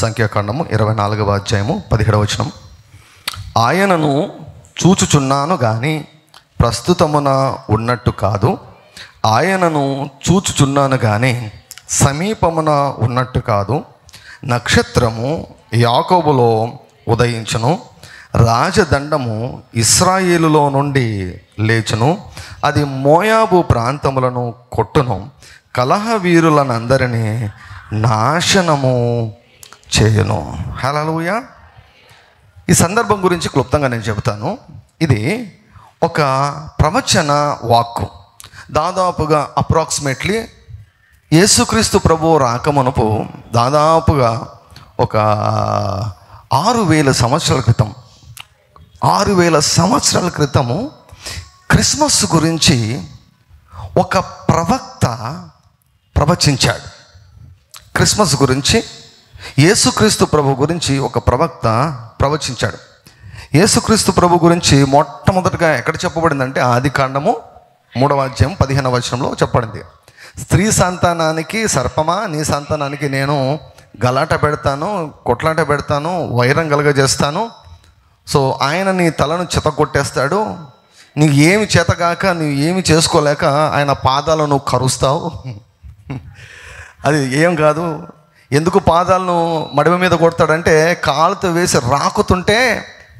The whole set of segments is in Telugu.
సంఖ్యాకాండము 24వ అధ్యాయము 17వ వచనం. ఆయనను చూచుచున్నాను గాని ప్రస్తుతమున ఉన్నట్టు కాదు, ఆయనను చూచుచున్నాను గాని సమీపమున ఉన్నట్టు కాదు. నక్షత్రము యాకోబులో ఉదయించును, రాజదండము ఇశ్రాయేలులో నుండి లేచును, అది మోయాబు ప్రాంతములను కొట్టును, కలహ వీరులనందరినీ నాశనము చేయును. హల్లెలూయా. ఈ సందర్భం గురించి క్లుప్తంగా నేను చెబుతాను. ఇది ఒక ప్రవచన వాక్కు. దాదాపుగా అప్రాక్సిమేట్లీ యేసుక్రీస్తు ప్రభువు రాకమునుపు దాదాపుగా ఒక 6000 సంవత్సరాల క్రితం 6000 సంవత్సరాల క్రితము క్రిస్మస్ గురించి ఒక ప్రవక్త ప్రవచించాడు. క్రిస్మస్ గురించి, యేసుక్రీస్తు ప్రభు గురించి ఒక ప్రవక్త ప్రవచించాడు. యేసుక్రీస్తు ప్రభు గురించి మొట్టమొదటిగా ఎక్కడ చెప్పబడిందంటే ఆదికాండము 3వ అధ్యాయం 15వ వచనంలో చెప్పబడింది. స్త్రీ సంతానానికి సర్పమా, నీ సంతానానికి నేను గలాట పెడతాను, కొట్లాట పెడతాను, వైరం కలగజేస్తాను. సో ఆయన నీ తలను చెతగొట్టేస్తాడు, నీకు ఏమి చేతగాక నువ్వు ఏమి చేసుకోలేక ఆయన పాదాలను నువ్వు కరుస్తావు. అది ఏం కాదు. ఎందుకు పాదాలను మడిమ మీద కొడతాడంటే కాలుతో వేసి రాకుతుంటే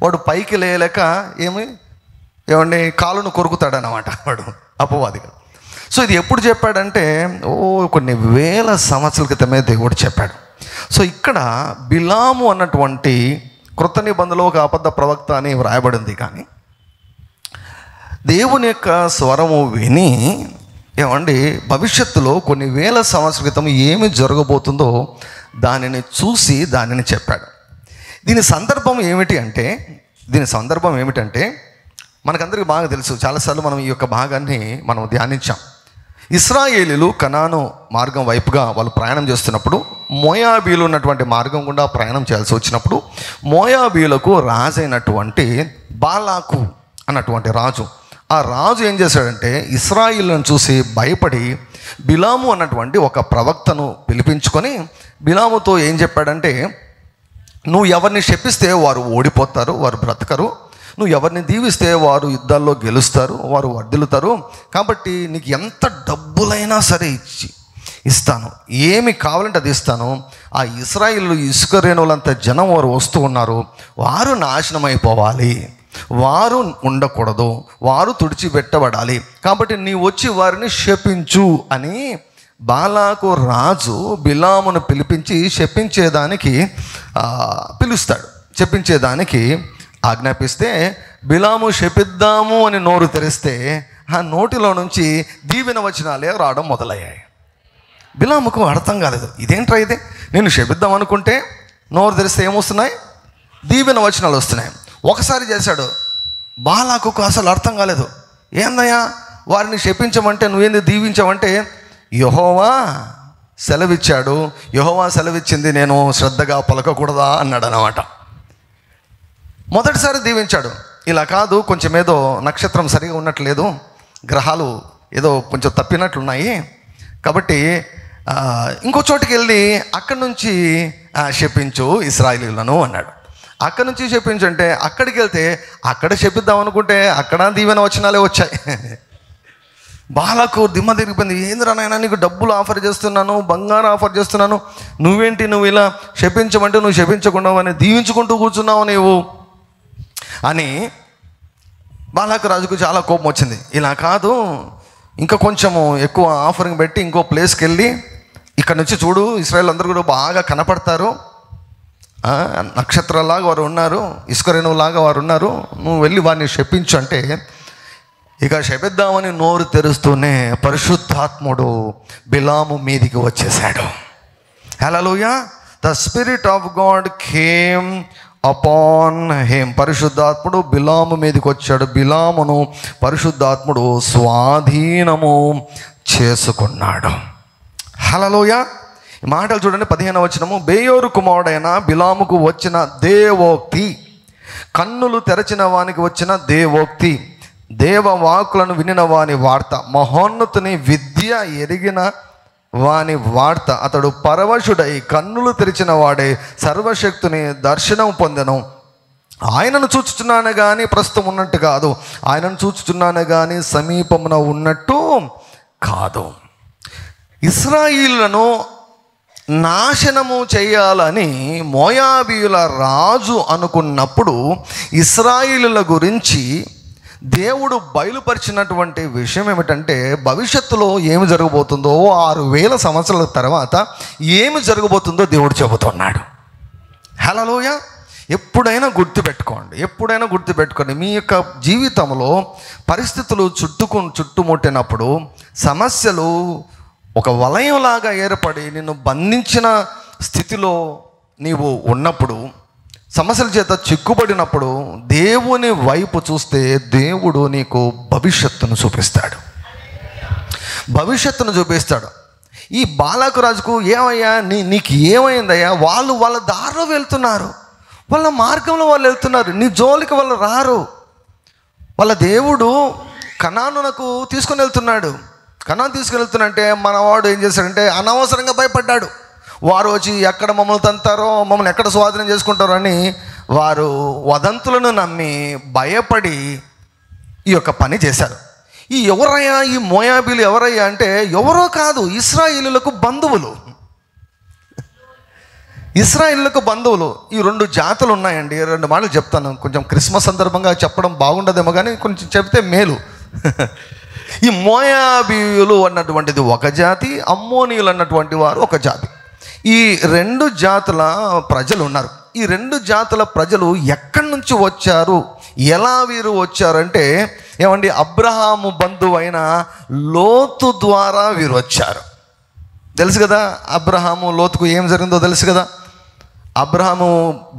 వాడు పైకి లేయలేక ఏమండి కాలును కొరుకుతాడనమాట వాడు, అపవాదిగా. సో ఇది ఎప్పుడు చెప్పాడంటే కొన్ని వేల సంవత్సరాల క్రితమే దేవుడు చెప్పాడు. సో ఇక్కడ బిలాము అన్నటువంటి క్రొత్త నిబంధనలో ఒక అబద్ధ ప్రవక్త అని వ్రాయబడింది. కానీ దేవుని యొక్క స్వరము విని భవిష్యత్తులో కొన్ని వేల సంవత్సరాల క్రితం ఏమి జరగబోతుందో దానిని చూసి దానిని చెప్పాడు. దీని సందర్భం ఏమిటంటే మనకందరికీ బాగా తెలుసు, చాలాసార్లు మనం ఈ యొక్క భాగాన్ని మనం ధ్యానించాం. ఇశ్రాయేలీలు కనాను మార్గం వైపుగా వాళ్ళు ప్రయాణం చేస్తున్నప్పుడు మోయాబీలు ఉన్నటువంటి మార్గం గుండా ప్రయాణం చేయాల్సి వచ్చినప్పుడు మోయాబీలకు రాజైనటువంటి బాలాకు అన్నటువంటి రాజు, ఆ రాజు ఏం చేశాడంటే ఇశ్రాయేలును చూసి భయపడి బిలాము అన్నటువంటి ఒక ప్రవక్తను పిలిపించుకొని బిలాముతో ఏం చెప్పాడంటే, నువ్వు ఎవరిని శపిస్తే వారు ఓడిపోతారు, వారు బ్రతకరు. నువ్వు ఎవరిని దీవిస్తే వారు యుద్ధాల్లో గెలుస్తారు, వారు వర్ధిల్లుతారు. కాబట్టి నీకు ఎంత డబ్బులైనా సరే ఇస్తాను, ఏమి కావాలంటే అది ఇస్తాను. ఆ ఇశ్రాయేలు ఇసుక రేణువులంత జనం వారు వస్తూ ఉన్నారు, వారు నాశనం అయిపోవాలి, వారు ఉండకూడదు, వారు తుడిచిపెట్టబడాలి. కాబట్టి నీ వచ్చి వారిని శపించు అని బాలాకు రాజు బిలామును పిలిపించి శపించేదానికి పిలుస్తాడు. శపించేదానికి ఆజ్ఞాపిస్తే బిలాము శపిద్దాము అని నోరు తెరిస్తే ఆ నోటిలో నుంచి దీవెన వచనాలే రావడం మొదలయ్యాయి. బిలాముకు అర్థం కాలేదు, ఇదేంట్రా ఇది, నేను శపిద్దాం అనుకుంటే నోరు తెరిస్తే ఏమొస్తున్నాయి, దీవెన వచనాలు వస్తున్నాయి. ఒకసారి చేశాడు, బాలాకు అసలు అర్థం కాలేదు. ఏందయ్యా వారిని శపించమంటే నువ్వేంది దీవించమంటే, యెహోవా సెలవిచ్చాడు, యెహోవా సెలవిచ్చింది నేను శ్రద్ధగా పలకకూడదా అన్నాడు అన్నమాట. మొదటిసారి దీవించాడు, ఇలా కాదు, కొంచెం ఏదో నక్షత్రం సరిగా ఉన్నట్లేదు, గ్రహాలు ఏదో కొంచెం తప్పినట్లున్నాయి, కాబట్టి ఇంకో చోటుకి వెళ్ళి అక్కడి నుంచి శపించు ఇశ్రాయేలీయులను అన్నాడు. అక్కడి నుంచి శపించు అంటే అక్కడికి వెళ్తే అక్కడ శపిద్దాం అనుకుంటే అక్కడ దీవెన వచనాలే వచ్చాయి. బాలకు దిమ్మ తిరిగిపోయింది, ఏందిరా నాయనా నీకు డబ్బులు ఆఫర్ చేస్తున్నాను, బంగారం ఆఫర్ చేస్తున్నాను, నువ్వేంటి నువ్వు ఇలా శపించమంటే నువ్వు శపించకుండా అని దీవించుకుంటూ కూర్చున్నావు నీవు అని బాలాకు రాజుకు చాలా కోపం వచ్చింది. ఇలా కాదు, ఇంకా కొంచెము ఎక్కువ ఆఫరింగ్ పెట్టి ఇంకో ప్లేస్కి వెళ్ళి ఇక్కడ నుంచి చూడు ఇశ్రాయేలు అందరూ కూడా బాగా కనపడతారు, నక్షత్రాలాగా వారు ఉన్నారు, ఇసుక రేణువులాగా వారు ఉన్నారు, నువ్వు వెళ్ళి వారిని శపించు అంటే ఇక శపిద్దామని నోరు తెరుస్తూనే పరిశుద్ధాత్ముడు బిలాము మీదికి వచ్చేసాడు. హల్లెలూయా. The spirit of God came upon him. పరిశుద్ధాత్ముడు బిలాము మీదకి వచ్చాడు. బిలామును పరిశుద్ధాత్ముడు స్వాధీనము చేసుకున్నాడు. హల్లెలూయా. ఈ మాటలు చూడండి, 15వ వచనము. బేయోరు కుమారుడైన బిలాముకు వచ్చిన దేవోక్తి, కన్నులు తెరచిన వానికి వచ్చిన దేవోక్తి, దేవవాకులను వినిన వాని వార్త, మహోన్నతుని విద్య ఎరిగిన వాని వార్త అతడు పరవశుడై కన్నులు తెరిచిన వాడే సర్వశక్తుని దర్శనం పొందెను. ఆయనను చూచుచున్నాను కానీ ప్రస్తుతం ఉన్నట్టు కాదు, ఆయనను చూచుచున్నాను కానీ సమీపమున ఉన్నట్టు కాదు. ఇశ్రాయేలులను నాశనము చేయాలని మోయాబీయుల రాజు అనుకున్నప్పుడు ఇశ్రాయేలుల గురించి దేవుడు బయలుపరిచినటువంటి విషయం ఏమిటంటే, భవిష్యత్తులో ఏమి జరగబోతుందో, 6000 సంవత్సరాల తర్వాత ఏమి జరగబోతుందో దేవుడు చెబుతున్నాడు. హల్లెలూయా. ఎప్పుడైనా గుర్తుపెట్టుకోండి, మీ యొక్క జీవితంలో పరిస్థితులు చుట్టుముట్టినప్పుడు, సమస్యలు ఒక వలయంలాగా ఏర్పడి నిన్ను బంధించిన స్థితిలో నీవు ఉన్నప్పుడు, సమస్యల చేత చిక్కుబడినప్పుడు దేవుని వైపు చూస్తే దేవుడు నీకు భవిష్యత్తును చూపిస్తాడు. ఈ బాలాకు రాజుకు ఏమయ్యా, నీకు ఏమైందయ్యా? వాళ్ళ దారిలో వెళ్తున్నారు, వాళ్ళ మార్గంలో వాళ్ళు వెళ్తున్నారు, నీ జోలికి వాళ్ళు రారు. వాళ్ళ దేవుడు కనానునకు తీసుకుని వెళ్తున్నంటే మనవాడు ఏం చేశాడంటే అనవసరంగా భయపడ్డాడు. వారు వచ్చి ఎక్కడ మమ్మల్ని తంతారో, మమ్మల్ని ఎక్కడ స్వాధీనం చేసుకుంటారో అని వారు వదంతులను నమ్మి భయపడి ఈ యొక్క పని చేశారు. ఈ మోయాబీలు ఎవరయ్యా అంటే ఎవరో కాదు, ఇశ్రాయేలులకు బంధువులు. ఈ 2 జాతులు ఉన్నాయండి. 2 మాటలు చెప్తాను. కొంచెం క్రిస్మస్ సందర్భంగా చెప్పడం బాగుండదేమో కానీ కొంచెం చెప్తే మేలు. ఈ మోయాబీయులు అన్నటువంటిది ఒక జాతి, అమ్మోనీయులు అన్నటువంటి వారు ఒక జాతి. ఈ 2 జాతుల ప్రజలు ఉన్నారు. ఈ 2 జాతుల ప్రజలు ఎక్కడి నుంచి వచ్చారు, ఎలా వీరు వచ్చారంటే ఏమండి, అబ్రహాము బంధువైన లోతు ద్వారా వీరు వచ్చారు. తెలుసు కదా అబ్రహాము లోతుకు ఏం జరిగిందో తెలుసు కదా. అబ్రహాము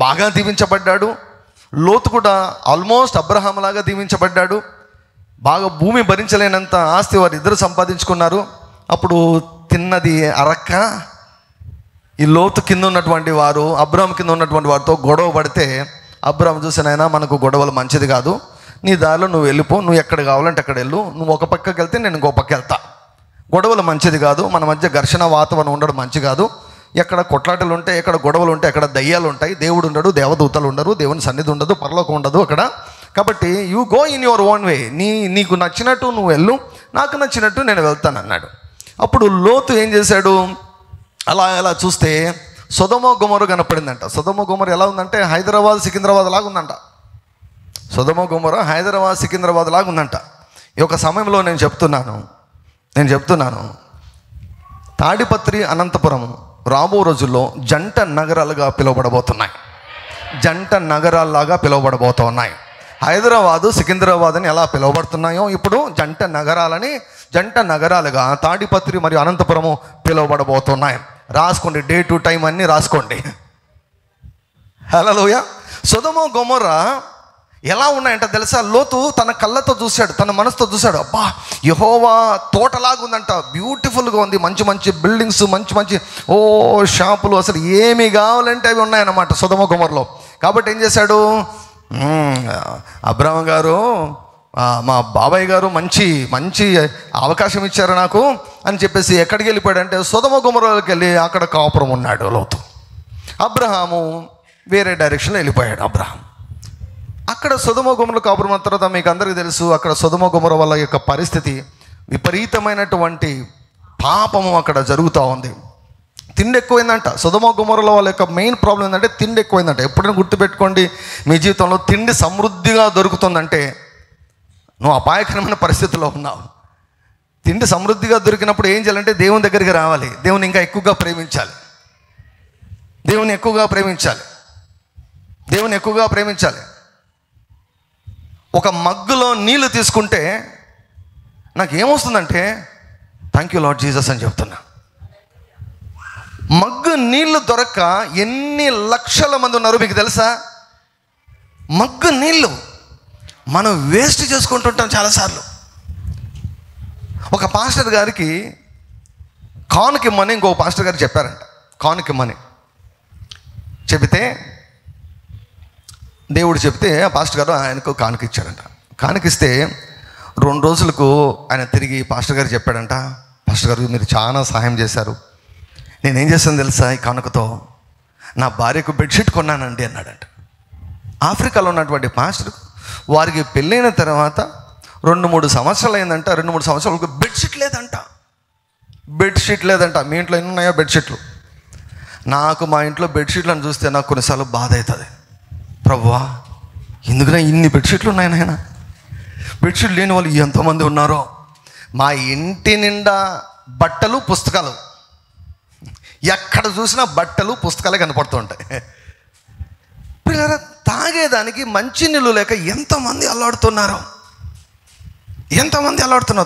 బాగా దీవించబడ్డాడు, లోతు కూడా ఆల్మోస్ట్ అబ్రహాము లాగా దీవించబడ్డాడు. బాగా భూమి భరించలేనంత ఆస్తి వారు ఇద్దరు సంపాదించుకున్నారు. అప్పుడు తిన్నది అరక్క ఈ లోతు కింద ఉన్నటువంటి వారు అబ్రహాం కింద ఉన్నటువంటి వారితో గొడవ పడితే అబ్రహాం చూసినైనా మనకు గొడవలు మంచిది కాదు, నీ దారిలో నువ్వు వెళ్ళిపో, నువ్వు ఎక్కడ కావాలంటే అక్కడ వెళ్ళు, నువ్వు ఒక పక్కకి వెళ్తే నేను ఇంకో పక్క వెళ్తా, గొడవలు మంచిది కాదు, మన మధ్య ఘర్షణ వాతావరణం ఉండడం మంచి కాదు, ఎక్కడ కొట్లాటలు ఉంటాయి, ఎక్కడ గొడవలు ఉంటాయి, ఎక్కడ దయ్యాలు ఉంటాయి, దేవుడు ఉండడు, దేవదూతలు ఉండరు, దేవుని సన్నిధి ఉండదు, పరలోకం ఉండదు అక్కడ. కాబట్టి you go in your own way, నీకు నచ్చినట్టు నువ్వు వెళ్ళు, నాకు నచ్చినట్టు నేను వెళ్తాను అన్నాడు. అప్పుడు లోతు ఏం చేశాడు, అలా చూస్తే సొదొమ గొమొర కనపడిందంట. సొదొమ గొమొర ఎలా ఉందంటే హైదరాబాద్ సికింద్రాబాద్ లాగా ఉందంట. సొదొమ గొమొర హైదరాబాద్ సికింద్రాబాద్ లాగా ఉందంట. ఈ యొక్క సమయంలో నేను చెప్తున్నాను తాడిపత్రి, అనంతపురం రాబో రోజుల్లో జంట నగరాలుగా పిలువబడబోతున్నాయి. హైదరాబాదు, సికింద్రాబాద్ అని ఎలా పిలువబడుతున్నాయో ఇప్పుడు జంట నగరాలుగా తాడిపత్రి మరియు అనంతపురము పిలువబడబోతున్నాయి. రాసుకోండి, డే టు టైం అన్నీ రాసుకోండి. హల్లెలూయా. సొదొమ గొమొర్రా ఎలా ఉన్నాయంట తెలుసా? లోతు తన కళ్ళతో చూశాడు, తన మనసుతో చూశాడు. అబ్బా, యెహోవా తోటలాగా ఉందంట, బ్యూటిఫుల్గా ఉంది, మంచి మంచి బిల్డింగ్స్, మంచి షాపులు, అసలు ఏమి కావాలంటే అవి ఉన్నాయన్నమాట సొదొమ గొమొర్రాలో. కాబట్టి ఏం చేశాడు, అబ్రహాం గారు, మా బాబాయ్ గారు మంచి అవకాశం ఇచ్చారు నాకు అని చెప్పేసి ఎక్కడికి వెళ్ళిపోయాడంటే సొదొమ గొమొర్రాలోకి వెళ్ళి అక్కడ కాపురం ఉన్నాడు లోతు. అబ్రహాము వేరే డైరెక్షన్లో వెళ్ళిపోయాడు. అక్కడ సొదొమ గొమొర్రా కాపురం అయిన తర్వాత మీకు అందరికీ తెలుసు, అక్కడ సొదొమ గొమొర్రా వాళ్ళ యొక్క పరిస్థితి విపరీతమైనటువంటి పాపము అక్కడ జరుగుతూ ఉంది. తిండి ఎక్కువైందంట. సొదొమ గొమొర్రాలో వాళ్ళ యొక్క మెయిన్ ప్రాబ్లం ఏంటంటే తిండి ఎక్కువైందంట. ఎప్పుడైనా గుర్తుపెట్టుకోండి, మీ జీవితంలో తిండి సమృద్ధిగా దొరుకుతుందంటే నువ్వు అపాయకరమైన పరిస్థితుల్లో ఉన్నావు. తిండి సమృద్ధిగా దొరికినప్పుడు ఏం చేయాలంటే దేవుని దగ్గరికి రావాలి, దేవుని ఇంకా ఎక్కువగా ప్రేమించాలి, దేవుని ఎక్కువగా ప్రేమించాలి. ఒక మగ్గులో నీళ్లు తీసుకుంటే నాకు ఏమొస్తుందంటే థ్యాంక్ యూ లార్డ్ జీసస్ అని చెప్తున్నా. మగ్గు నీళ్లు దొరక్క ఎన్ని లక్షల మంది ఉన్నారు మీకు తెలుసా? మగ్గు నీళ్ళు మనం వేస్ట్ చేసుకుంటుంటాం చాలాసార్లు. ఒక పాస్టర్ గారికి కానుకిమ్మని ఇంకో పాస్టర్ గారు చెప్పారంట. కానుకిమ్మని చెబితే దేవుడు చెప్తే ఆ పాస్టర్ గారు ఆయనకు కానుకిచ్చాడంట. కానుకిస్తే 2 రోజులకు ఆయన తిరిగి పాస్టర్ గారు చెప్పాడంట, పాస్టర్ గారు మీరు చాలా సహాయం చేశారు, నేనేం చేస్తాను తెలుసా, ఈ కానుకతో నా భార్యకు బెడ్షీట్ కొన్నానండి అన్నాడంట. ఆఫ్రికాలో ఉన్నటువంటి పాస్టర్, వారికి పెళ్ళైన తర్వాత 2-3 సంవత్సరాలు అయిందంట. 2-3 సంవత్సరాలకు బెడ్షీట్ లేదంట. మీ ఇంట్లో ఎన్ని ఉన్నాయో బెడ్షీట్లు? నాకు మా ఇంట్లో బెడ్షీట్లను చూస్తే నాకు కొన్నిసార్లు బాధ అవుతుంది. ప్రభువా, ఎందుకున్నా ఇన్ని బెడ్షీట్లు ఉన్నాయి నాయన? బెడ్షీట్ లేని వాళ్ళు ఎంతోమంది ఉన్నారో. మా ఇంటి నిండా బట్టలు, పుస్తకాలు, ఎక్కడ చూసినా బట్టలు, పుస్తకాలే కనపడుతూ ఉంటాయి. పిల్లరా, తాగేదానికి మంచి నీళ్ళు లేక ఎంతమంది అల్లాడుతున్నారు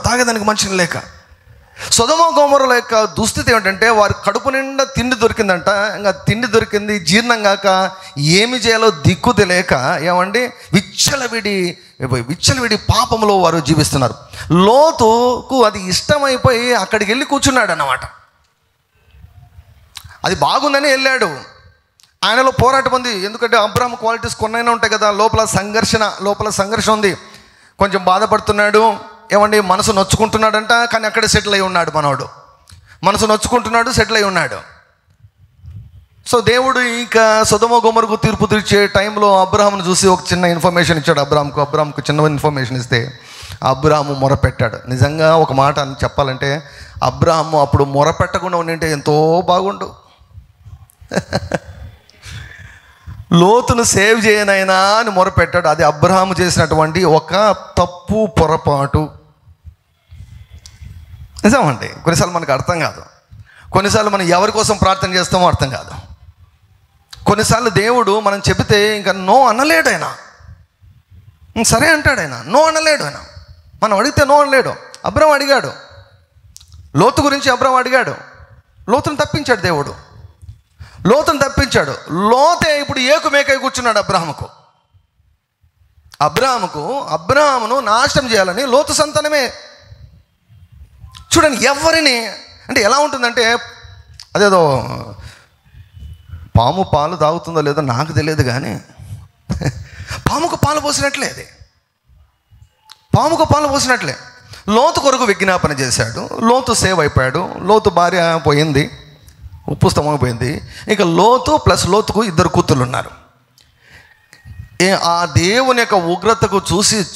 తాగేదానికి మంచి నీళ్ళు లేక. సొదొమ గొమొర్రా యొక్క దుస్థితి ఏమిటంటే, వారి కడుపు నిండా తిండి దొరికిందంట. ఇంకా తిండి దొరికింది, జీర్ణం కాక ఏమి చేయాలో దిక్కు తెలియక ఏమండి విచ్చలవిడి పాపంలో వారు జీవిస్తున్నారు. లోతుకు అది ఇష్టమైపోయి అక్కడికి వెళ్ళి కూర్చున్నాడు అన్నమాట. అది బాగుందని వెళ్ళాడు. ఆయనలో పోరాటం ఉంది. ఎందుకంటే అబ్రాహాము క్వాలిటీస్ కొన్నైనా ఉంటాయి కదా. లోపల సంఘర్షణ ఉంది. కొంచెం బాధపడుతున్నాడు, ఏమండి మనసు నొచ్చుకుంటున్నాడంట. కానీ అక్కడే సెటిల్ అయి ఉన్నాడు మనోడు. మనసు నొచ్చుకుంటున్నాడు, సెటిల్ అయి ఉన్నాడు. సో దేవుడు ఇంకా సొదొమ గొమొర్రాకు తీర్పు తీర్చే టైంలో అబ్రాహామును చూసి ఒక చిన్న ఇన్ఫర్మేషన్ ఇచ్చాడు. అబ్రాహాముకు చిన్న ఇన్ఫర్మేషన్ ఇస్తే అబ్రాహాము మొరపెట్టాడు. నిజంగా ఒక మాట అని చెప్పాలంటే, అబ్రాహాము అప్పుడు మొరపెట్టకుండా ఉండింటే ఎంతో బాగుండు. లోతును సేవ్ చేయనైనా అని మొరపెట్టాడు. అది అబ్రాహాము చేసినటువంటి ఒక తప్పు, పొరపాటు. నిజమండి, కొన్నిసార్లు మనకు అర్థం కాదు. కొన్నిసార్లు మనం ఎవరి కోసం ప్రార్థన చేస్తామో అర్థం కాదు. కొన్నిసార్లు దేవుడు మనం చెబితే ఇంకా నో అనలేడు. ఆయన సరే అంటాడు. ఆయన నో అనలేడు. ఆయన మనం అడిగితే నో అనలేడు. అబ్రాహాము అడిగాడు, లోతు గురించి అబ్రాహాము అడిగాడు. లోతును తప్పించాడు దేవుడు. లోతే ఇప్పుడు ఏకుమేకై కూర్చున్నాడు అబ్రాహామును నాశనం చేయాలని లోతు సంతానమే. చూడండి, ఎవరిని అంటే ఎలా ఉంటుందంటే, అదేదో పాము పాలు తాగుతుందో లేదో నాకు తెలియదు, కానీ పాముకు పాలు పోసినట్లే లోతు కొరకు విజ్ఞాపన చేశాడు. లోతు సేవ్ అయిపోయాడు. లోతు భార్య పోయింది, ఉప్పు స్తంభం పోయింది. ఇక లోతు ప్లస్ లోతుకు 2 కూతుళ్ళు ఉన్నారు. ఆ దేవుని యొక్క ఉగ్రతకు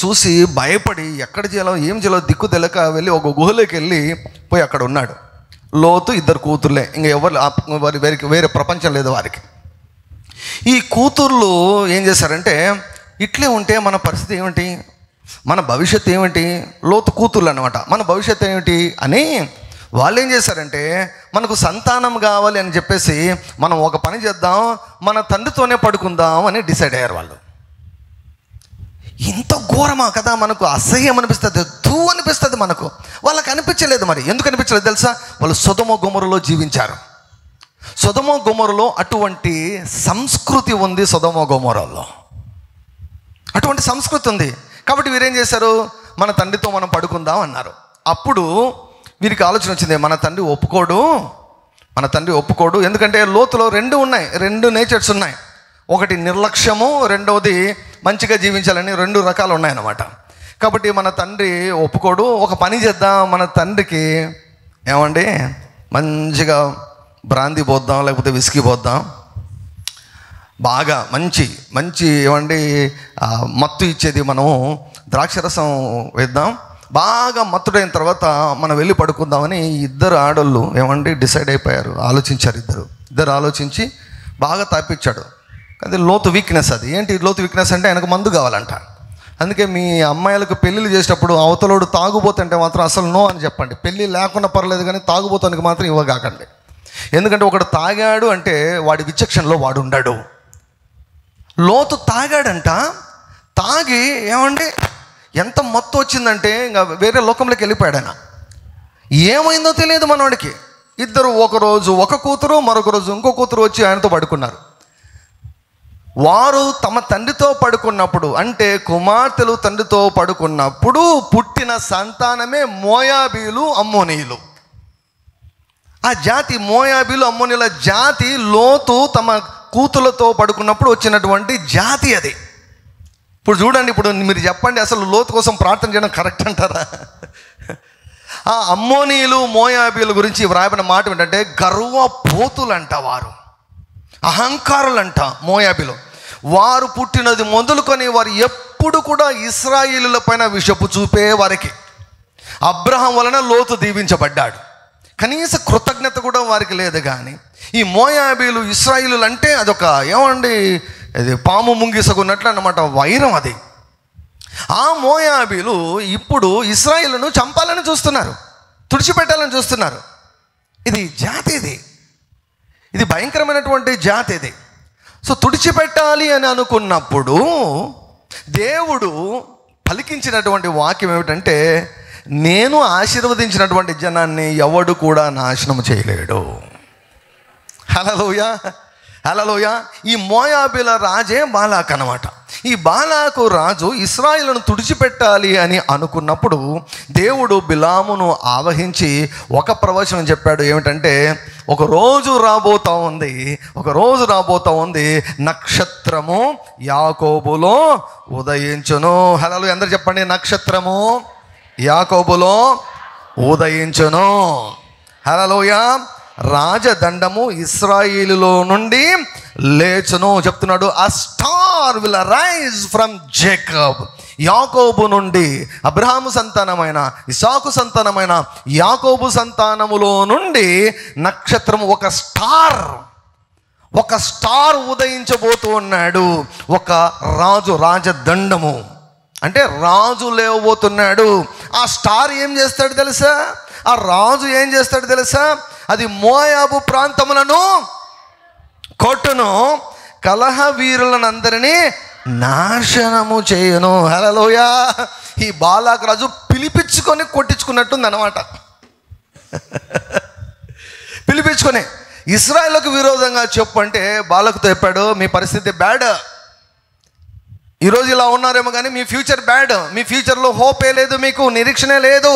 చూసి భయపడి ఎక్కడ చేయాలో ఏం చేయాలో దిక్కు తెలక వెళ్ళి ఒక గుహలోకి వెళ్ళి పోయి అక్కడ ఉన్నాడు. లోతు 2 కూతుర్లే, ఇంకా ఎవరు వేరే ప్రపంచం లేదు వారికి. ఈ కూతుర్లు ఏం చేశారంటే, ఇట్లే ఉంటే మన పరిస్థితి ఏమిటి, మన భవిష్యత్తు ఏమిటి, లోతు కూతుర్లు అన్నమాట, మన భవిష్యత్తు ఏమిటి అని వాళ్ళు ఏం చేశారంటే, మనకు సంతానం కావాలి అని చెప్పేసి మనం ఒక పని చేద్దాం, మన తండ్రితోనే పడుకుందాం అని డిసైడ్ అయ్యారు వాళ్ళు. ఇంత ఘోరమా కదా, మనకు అసహ్యం అనిపిస్తుంది, అనిపిస్తుంది మనకు. వాళ్ళకి అనిపించలేదు. మరి ఎందుకు అనిపించలేదు తెలుసా? వాళ్ళు సొదొమ గొమొర్రాలో జీవించారు. సొదొమ గొమొర్రాలో అటువంటి సంస్కృతి ఉంది. సొదొమ గొమొర్రాలో అటువంటి సంస్కృతి ఉంది. కాబట్టి వీరేం చేశారు, మన తండ్రితో మనం పడుకుందాం అన్నారు. అప్పుడు వీరికి ఆలోచన వచ్చింది, మన తండ్రి ఒప్పుకోడు. ఎందుకంటే లోతులో 2 నేచర్స్ ఉన్నాయి. ఒకటి నిర్లక్ష్యము, రెండవది మంచిగా జీవించాలని 2 రకాలు ఉన్నాయన్నమాట. కాబట్టి మన తండ్రి ఒప్పుకోడు. ఒక పని చేద్దాం, మన తండ్రికి ఏమండి మంచిగా బ్రాందీ పోద్దాం, లేకపోతే విస్కీ పోద్దాం, బాగా మంచి ఏమండి మత్తు ఇచ్చేది మనము ద్రాక్షరసం వేద్దాం, బాగా మత్తుడైన తర్వాత మనం వెళ్ళి పడుకుందామని 2 ఆడోళ్ళు ఏమండి డిసైడ్ అయిపోయారు. ఆలోచించారు. ఇద్దరు ఆలోచించి బాగా తాపించాడు. అది లోతు వీక్నెస్. అది ఏంటి లోతు వీక్నెస్ అంటే, ఆయనకు మందు కావాలంట. అందుకే మీ అమ్మాయిలకు పెళ్ళిళ్ళు చేసేటప్పుడు అవతలోడు తాగుబోతుంటే మాత్రం అసలు నో అని చెప్పండి. పెళ్ళి లేకుండా పర్లేదు, కానీ తాగుబోతానికి మాత్రం ఇవ్వగాకండి. ఎందుకంటే ఒకడు తాగాడు అంటే వాడి విచక్షణలో వాడు ఉండడు. లోతు తాగాడంట. తాగి ఏమండి ఎంత మత్తు వచ్చిందంటే ఇంకా వేరే లోకంలోకి వెళ్ళిపోయాడు ఆయన. ఏమైందో తెలియదు మనవాడికి. 2 ఒకరోజు ఒక కూతురు, మరొక రోజు ఇంకో కూతురు వచ్చి ఆయనతో పడుకున్నారు. వారు తమ తండ్రితో పడుకున్నప్పుడు, అంటే కుమార్తెలు తండ్రితో పడుకున్నప్పుడు పుట్టిన సంతానమే మోయాబీలు, అమ్మోనీయులు. ఆ జాతి మోయాబీలు, అమ్మోనీయుల జాతి లోతు తమ కూతులతో పడుకున్నప్పుడు వచ్చినటువంటి జాతి అది. ఇప్పుడు చూడండి, ఇప్పుడు మీరు చెప్పండి, అసలు లోతు కోసం ప్రార్థన చేయడం కరెక్ట్ అంటారా? ఆ అమ్మోనీయులు మోయాబీల గురించి వ్రాయబడిన మాట ఏంటంటే గర్వపోతులంట, వారు అహంకారులంట. మోయాబీలు వారు పుట్టినది మొదలుకొని వారు ఎప్పుడు కూడా ఇశ్రాయేలుల పైన విషపు చూపే వారికి. అబ్రహాం వలన లోతు దీవించబడ్డాడు, కనీస కృతజ్ఞత కూడా వారికి లేదు. కానీ ఈ మోయాబీలు ఇశ్రాయేలులు అంటే అదొక ఏమండి, అది పాము ముంగిసకున్నట్లు అన్నమాట, వైరం అది. ఆ మోయాబీలు ఇప్పుడు ఇశ్రాయేలును చంపాలని చూస్తున్నారు, తుడిచిపెట్టాలని చూస్తున్నారు. ఇది జాతి, ఇది భయంకరమైనటువంటి జాతి ఇది. సో తుడిచిపెట్టాలి అని అనుకున్నప్పుడు దేవుడు పలికించినటువంటి వాక్యం ఏమిటంటే, నేను ఆశీర్వదించినటువంటి జనాన్ని ఎవడు కూడా నాశనం చేయలేడు. హల్లెలూయా, హల్లెలూయా. ఈ మోయాబీల రాజే బాలాక్ అన్నమాట. ఈ బాలాకు రాజు ఇశ్రాయేలును తుడిచిపెట్టాలి అని అనుకున్నప్పుడు దేవుడు బిలామును ఆవహించి ఒక ప్రవచనం చెప్పాడు. ఏమిటంటే, ఒక రోజు రాబోతా ఉంది నక్షత్రము యాకోబులో ఉదయించును. హల్లెలూయా, అందరూ చెప్పండి, నక్షత్రము యాకోబులో ఉదయించును. హల్లెలూయా. రాజదండము ఇశ్రాయేలులో నుండి లేచును చెప్తున్నాడు. ఆ star will arise from Jacob. యాకోబు నుండి, అబ్రహాము సంతానమైన, ఇస్సాకు సంతానమైన యాకోబు సంతానములో నుండి నక్షత్రము, ఒక స్టార్ ఉదయించబోతూ ఉన్నాడు. ఒక రాజదండము అంటే రాజు లేవబోతున్నాడు. ఆ స్టార్ ఏం చేస్తాడు తెలుసా? ఆ రాజు ఏం చేస్తాడు తెలుసా? అది మోయాబు ప్రాంతములను కొట్టును, కలహ వీరులనందరినీ నాశనము చేయను. హల్లెలూయా. ఈ బాలాకు రాజు పిలిపించుకొని కొట్టించుకున్నట్టుంది అన్నమాట. పిలిపించుకొని ఇశ్రాయేలుకు విరోధంగా చెప్పు అంటే బాలాకుతో చెప్పాడు, మీ పరిస్థితి బ్యాడ్, ఈరోజు ఇలా ఉన్నారేమో కానీ మీ ఫ్యూచర్ బ్యాడ్, మీ ఫ్యూచర్లో హోపే లేదు, మీకు నిరీక్షణే లేదు.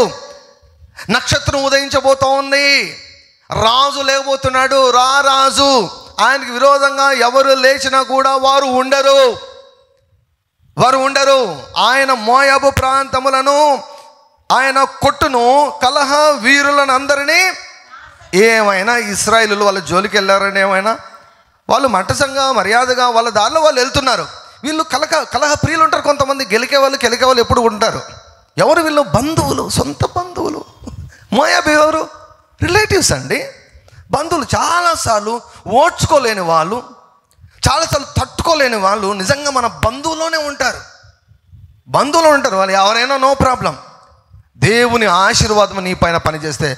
నక్షత్రం ఉదయించబోతూ ఉంది, రాజు లేకపోతున్నాడు, రాజు. ఆయనకి విరోధంగా ఎవరు లేచినా కూడా వారు ఉండరు. ఆయన మోయాబు ప్రాంతములను ఆయన కొట్టును, కలహ వీరులను అందరినీ. ఏమైనా ఇశ్రాయేలులు వాళ్ళ జోలికి వెళ్ళారని, ఏమైనా వాళ్ళు మట్టసంగా మర్యాదగా వాళ్ళ దారిలో వాళ్ళు వెళ్తున్నారు. వీళ్ళు కలహ ప్రియులు ఉంటారు, కొంతమంది గెలికే వాళ్ళు ఎప్పుడు ఉంటారు. ఎవరు వీళ్ళు? బంధువులు, సొంత బంధువులు. మోయాబు ఎవరు? రిలేటివ్స్ అండి, బంధువులు. చాలాసార్లు ఓడ్చుకోలేని వాళ్ళు, చాలాసార్లు తట్టుకోలేని వాళ్ళు నిజంగా మన బంధువులోనే ఉంటారు. వాళ్ళు ఎవరైనా నో ప్రాబ్లం. దేవుని ఆశీర్వాదం నీ పైన పనిచేస్తే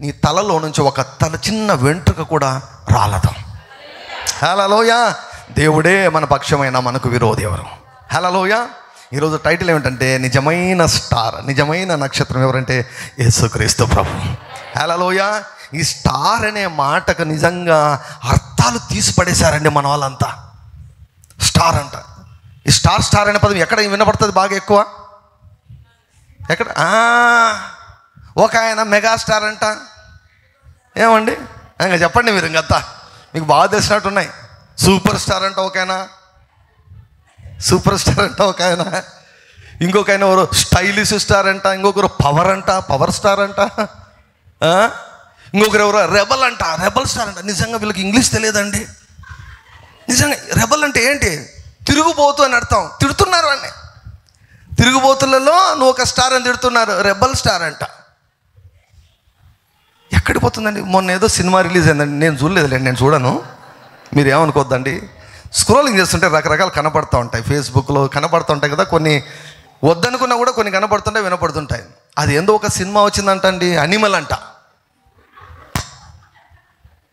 నీ తలలో నుంచి ఒక చిన్న వెంట్రుక కూడా రాలదు. హల్లెలూయా. దేవుడే మన పక్షమైన మనకు విరోధి ఎవరు? హల్లెలూయా. ఈరోజు టైటిల్ ఏమిటంటే, నిజమైన స్టార్, నిజమైన నక్షత్రం ఎవరంటే యేసుక్రీస్తు ప్రభు. హల్లెలూయా. ఈ స్టార్ అనే మాటకు నిజంగా అర్థాలు తీసి పడేశారండి మన వాళ్ళంతా. స్టార్ అంట. ఈ స్టార్ అనే పదం ఎక్కడ వినపడుతుంది బాగా ఎక్కువ? ఎక్కడ? ఒక ఆయన మెగాస్టార్ అంట. ఏమండి ఇంకా చెప్పండి మీరు, ఇంకంతా మీకు బాగా తెలిసినట్టున్నాయి. సూపర్ స్టార్ అంట ఒక ఆయన, ఇంకొక ఆయన ఎవరు స్టైలిష్ స్టార్ అంట, ఇంకొకరు పవర్ స్టార్ అంట, ఇంకొకరు ఎవరు రెబల్ స్టార్ అంట. నిజంగా వీళ్ళకి ఇంగ్లీష్ తెలియదండి. నిజంగా రెబల్ అంటే ఏంటి? తిరుగుబోతు అని అర్థం. తిడుతున్నారు వాడిని. తిరుగుబోతులలో నువ్వు ఒక స్టార్ అని తిడుతున్నారు, రెబల్ స్టార్ అంట. ఎక్కడికి పోతుందండి? మొన్న ఏదో సినిమా రిలీజ్ అయిందండి, నేను చూడలేదులేండి, నేను చూడను, మీరు ఏమనుకోద్దండి. స్క్రోలింగ్ చేస్తుంటే రకరకాలు కనపడుతూ ఉంటాయి, ఫేస్బుక్లో కనపడుతూ ఉంటాయి కదా, కొన్ని వద్దనుకున్నా కూడా కొన్ని కనపడుతుంటాయి, వినపడుతుంటాయి. అది ఏందో ఒక సినిమా వచ్చిందంట అండి, అనిమల్ అంట.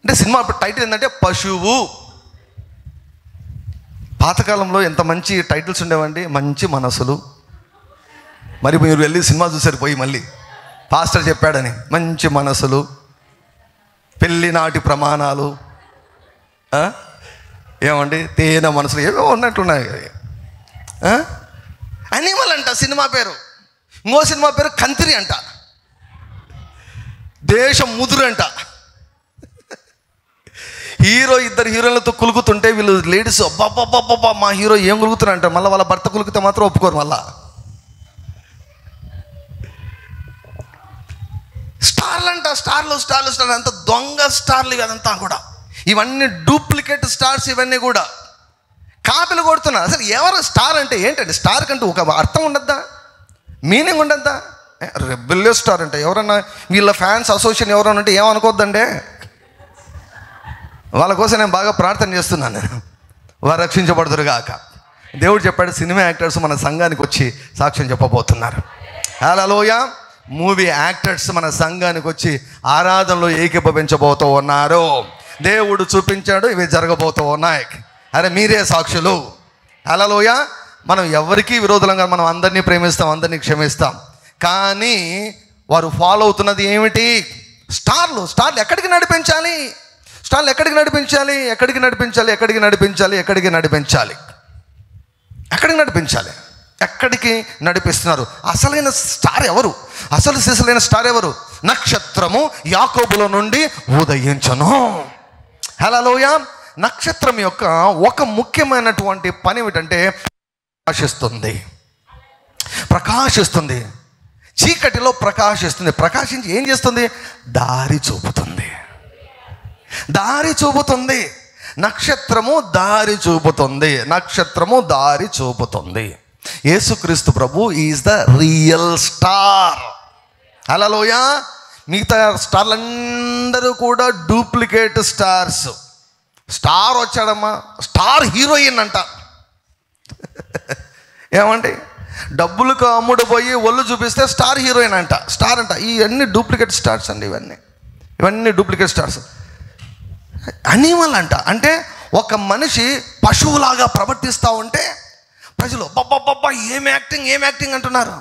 అంటే సినిమా టైటిల్ ఏంటంటే పశువు. పాతకాలంలో ఎంత మంచి టైటిల్స్ ఉండేవండి, మంచి మనసులు. మరి మీరు వెళ్ళి సినిమా చూసారు పోయి, మళ్ళీ పాస్టర్ చెప్పాడని, మంచి మనసులు, పెళ్ళినాటి ప్రమాణాలు, ఏమండి తేనె మనసులు, ఏమో ఉన్నట్టున్నాయి. అనిమల్ అంట సినిమా పేరు. ఇంకో సినిమా పేరు కంత్రి అంట, దేశం ముదురు అంట. ఇద్దరు హీరోలతో కులుకుతుంటే వీళ్ళు లేడీస్ అబ్బాబ్బాబ్బా మా హీరో ఏం కులుకుతున్నారంట. మళ్ళీ వాళ్ళ భర్త కులికితే మాత్రం ఒప్పుకోరు. మళ్ళా స్టార్లు అంత దొంగ స్టార్లు ఇవంతా కూడా. ఇవన్నీ డూప్లికేట్ స్టార్స్, ఇవన్నీ కూడా కాపీలు కొడుతున్నారు. అసలు ఎవరు స్టార్ అంటే ఏంటండి? స్టార్ కంటూ ఒక అర్థం ఉండద్దా? మీనింగ్ ఉండద్దా? రెబెలియస్ స్టార్ అంటే ఎవరన్నా వీళ్ళ ఫ్యాన్స్ అసోసియేషన్ ఎవరన్నా అంటే ఏమనుకోద్దండి. వాళ్ళ కోసం నేను బాగా ప్రార్థన చేస్తున్నాను. నేను వారు రక్షించబడుదురుగాక. దేవుడు చెప్పాడు, సినిమా యాక్టర్స్ మన సంఘానికి వచ్చి సాక్ష్యం చెప్పబోతున్నారు. హల్లెలూయా. మూవీ యాక్టర్స్ మన సంఘానికి వచ్చి ఆరాధనలో ఏకీభవించబోతూ ఉన్నారు. దేవుడు చూపించాడు, ఇవి జరగబోతూ ఉన్నాయి. అరే మీరే సాక్షులు. హల్లెలూయా. మనం ఎవరికీ విరోధంగా మనం అందరినీ ప్రేమిస్తాం, అందరినీ క్షమిస్తాం. కానీ వారు ఫాలో అవుతున్నది ఏమిటి? స్టార్లు ఎక్కడికి నడిపించాలి? ఎక్కడికి నడిపిస్తున్నారు? అసలైన స్టార్ ఎవరు? అసలు సిసలైన స్టార్ ఎవరు? నక్షత్రము యాకోబులో నుండి ఉదయించును. హల్లెలూయా. నక్షత్రం యొక్క ఒక ముఖ్యమైనటువంటి పని ఏమిటంటే ప్రకాశిస్తుంది. చీకటిలో ప్రకాశించి ఏం చేస్తుంది? దారి చూపుతుంది. నక్షత్రము దారి చూపుతుంది. యేసుక్రీస్తు ప్రభు ఈజ్ ద రియల్ స్టార్. హల్లెలూయా. మిగతా స్టార్లందరూ కూడా డూప్లికేట్ స్టార్స్. స్టార్ వచ్చాడమ్మా, స్టార్ హీరోయిన్ అంట. ఏమండి, డబ్బులకు అమ్ముడు పోయి ఒళ్ళు చూపిస్తే స్టార్ హీరోయిన్ అంట, స్టార్ అంట. ఇవన్నీ డూప్లికేట్ స్టార్స్ అండి. ఇవన్నీ డూప్లికేట్ స్టార్స్. అనిమల్ అంట. అంటే ఒక మనిషి పశువులాగా ప్రవర్తిస్తూ ఉంటే ప్రజలు బబ్బా ఏం యాక్టింగ్ అంటున్నారు.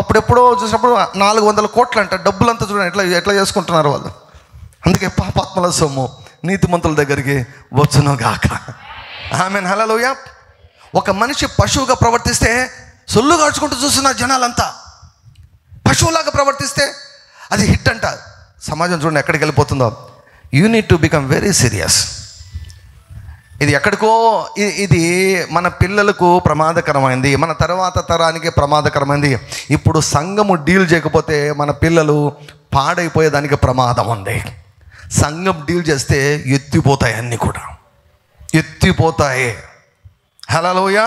అప్పుడెప్పుడో చూసినప్పుడు 400 కోట్లు అంట డబ్బులంతా చూడండి ఎట్లా చేసుకుంటున్నారు వాళ్ళు. అందుకే పాపాత్మల సొమ్ము నీతిమంతుల దగ్గరికి వచ్చును గాక. ఆమేన్. హల్లెలూయా. ఒక మనిషి పశువుగా ప్రవర్తిస్తే సొల్లు కాచుకుంటూ చూస్తున్నారు జనాలంతా. పశువులాగా ప్రవర్తిస్తే అది హిట్ అంట. సమాజం చూడండి ఎక్కడికి వెళ్ళిపోతుందో. You need to become very serious. ఇది ఎక్కడికో, ఇది మన పిల్లలకు ప్రమాదకరమైంది, మన తర్వాత తరానికి ప్రమాదకరమైంది. ఇప్పుడు సంఘము డీల్ చేయకపోతే మన పిల్లలు పాడైపోయేదానికి ప్రమాదం ఉంది. సంఘం డీల్ చేస్తే ఎత్తిపోతాయి, అన్నీ కూడా ఎత్తిపోతాయి. హల్లెలూయా.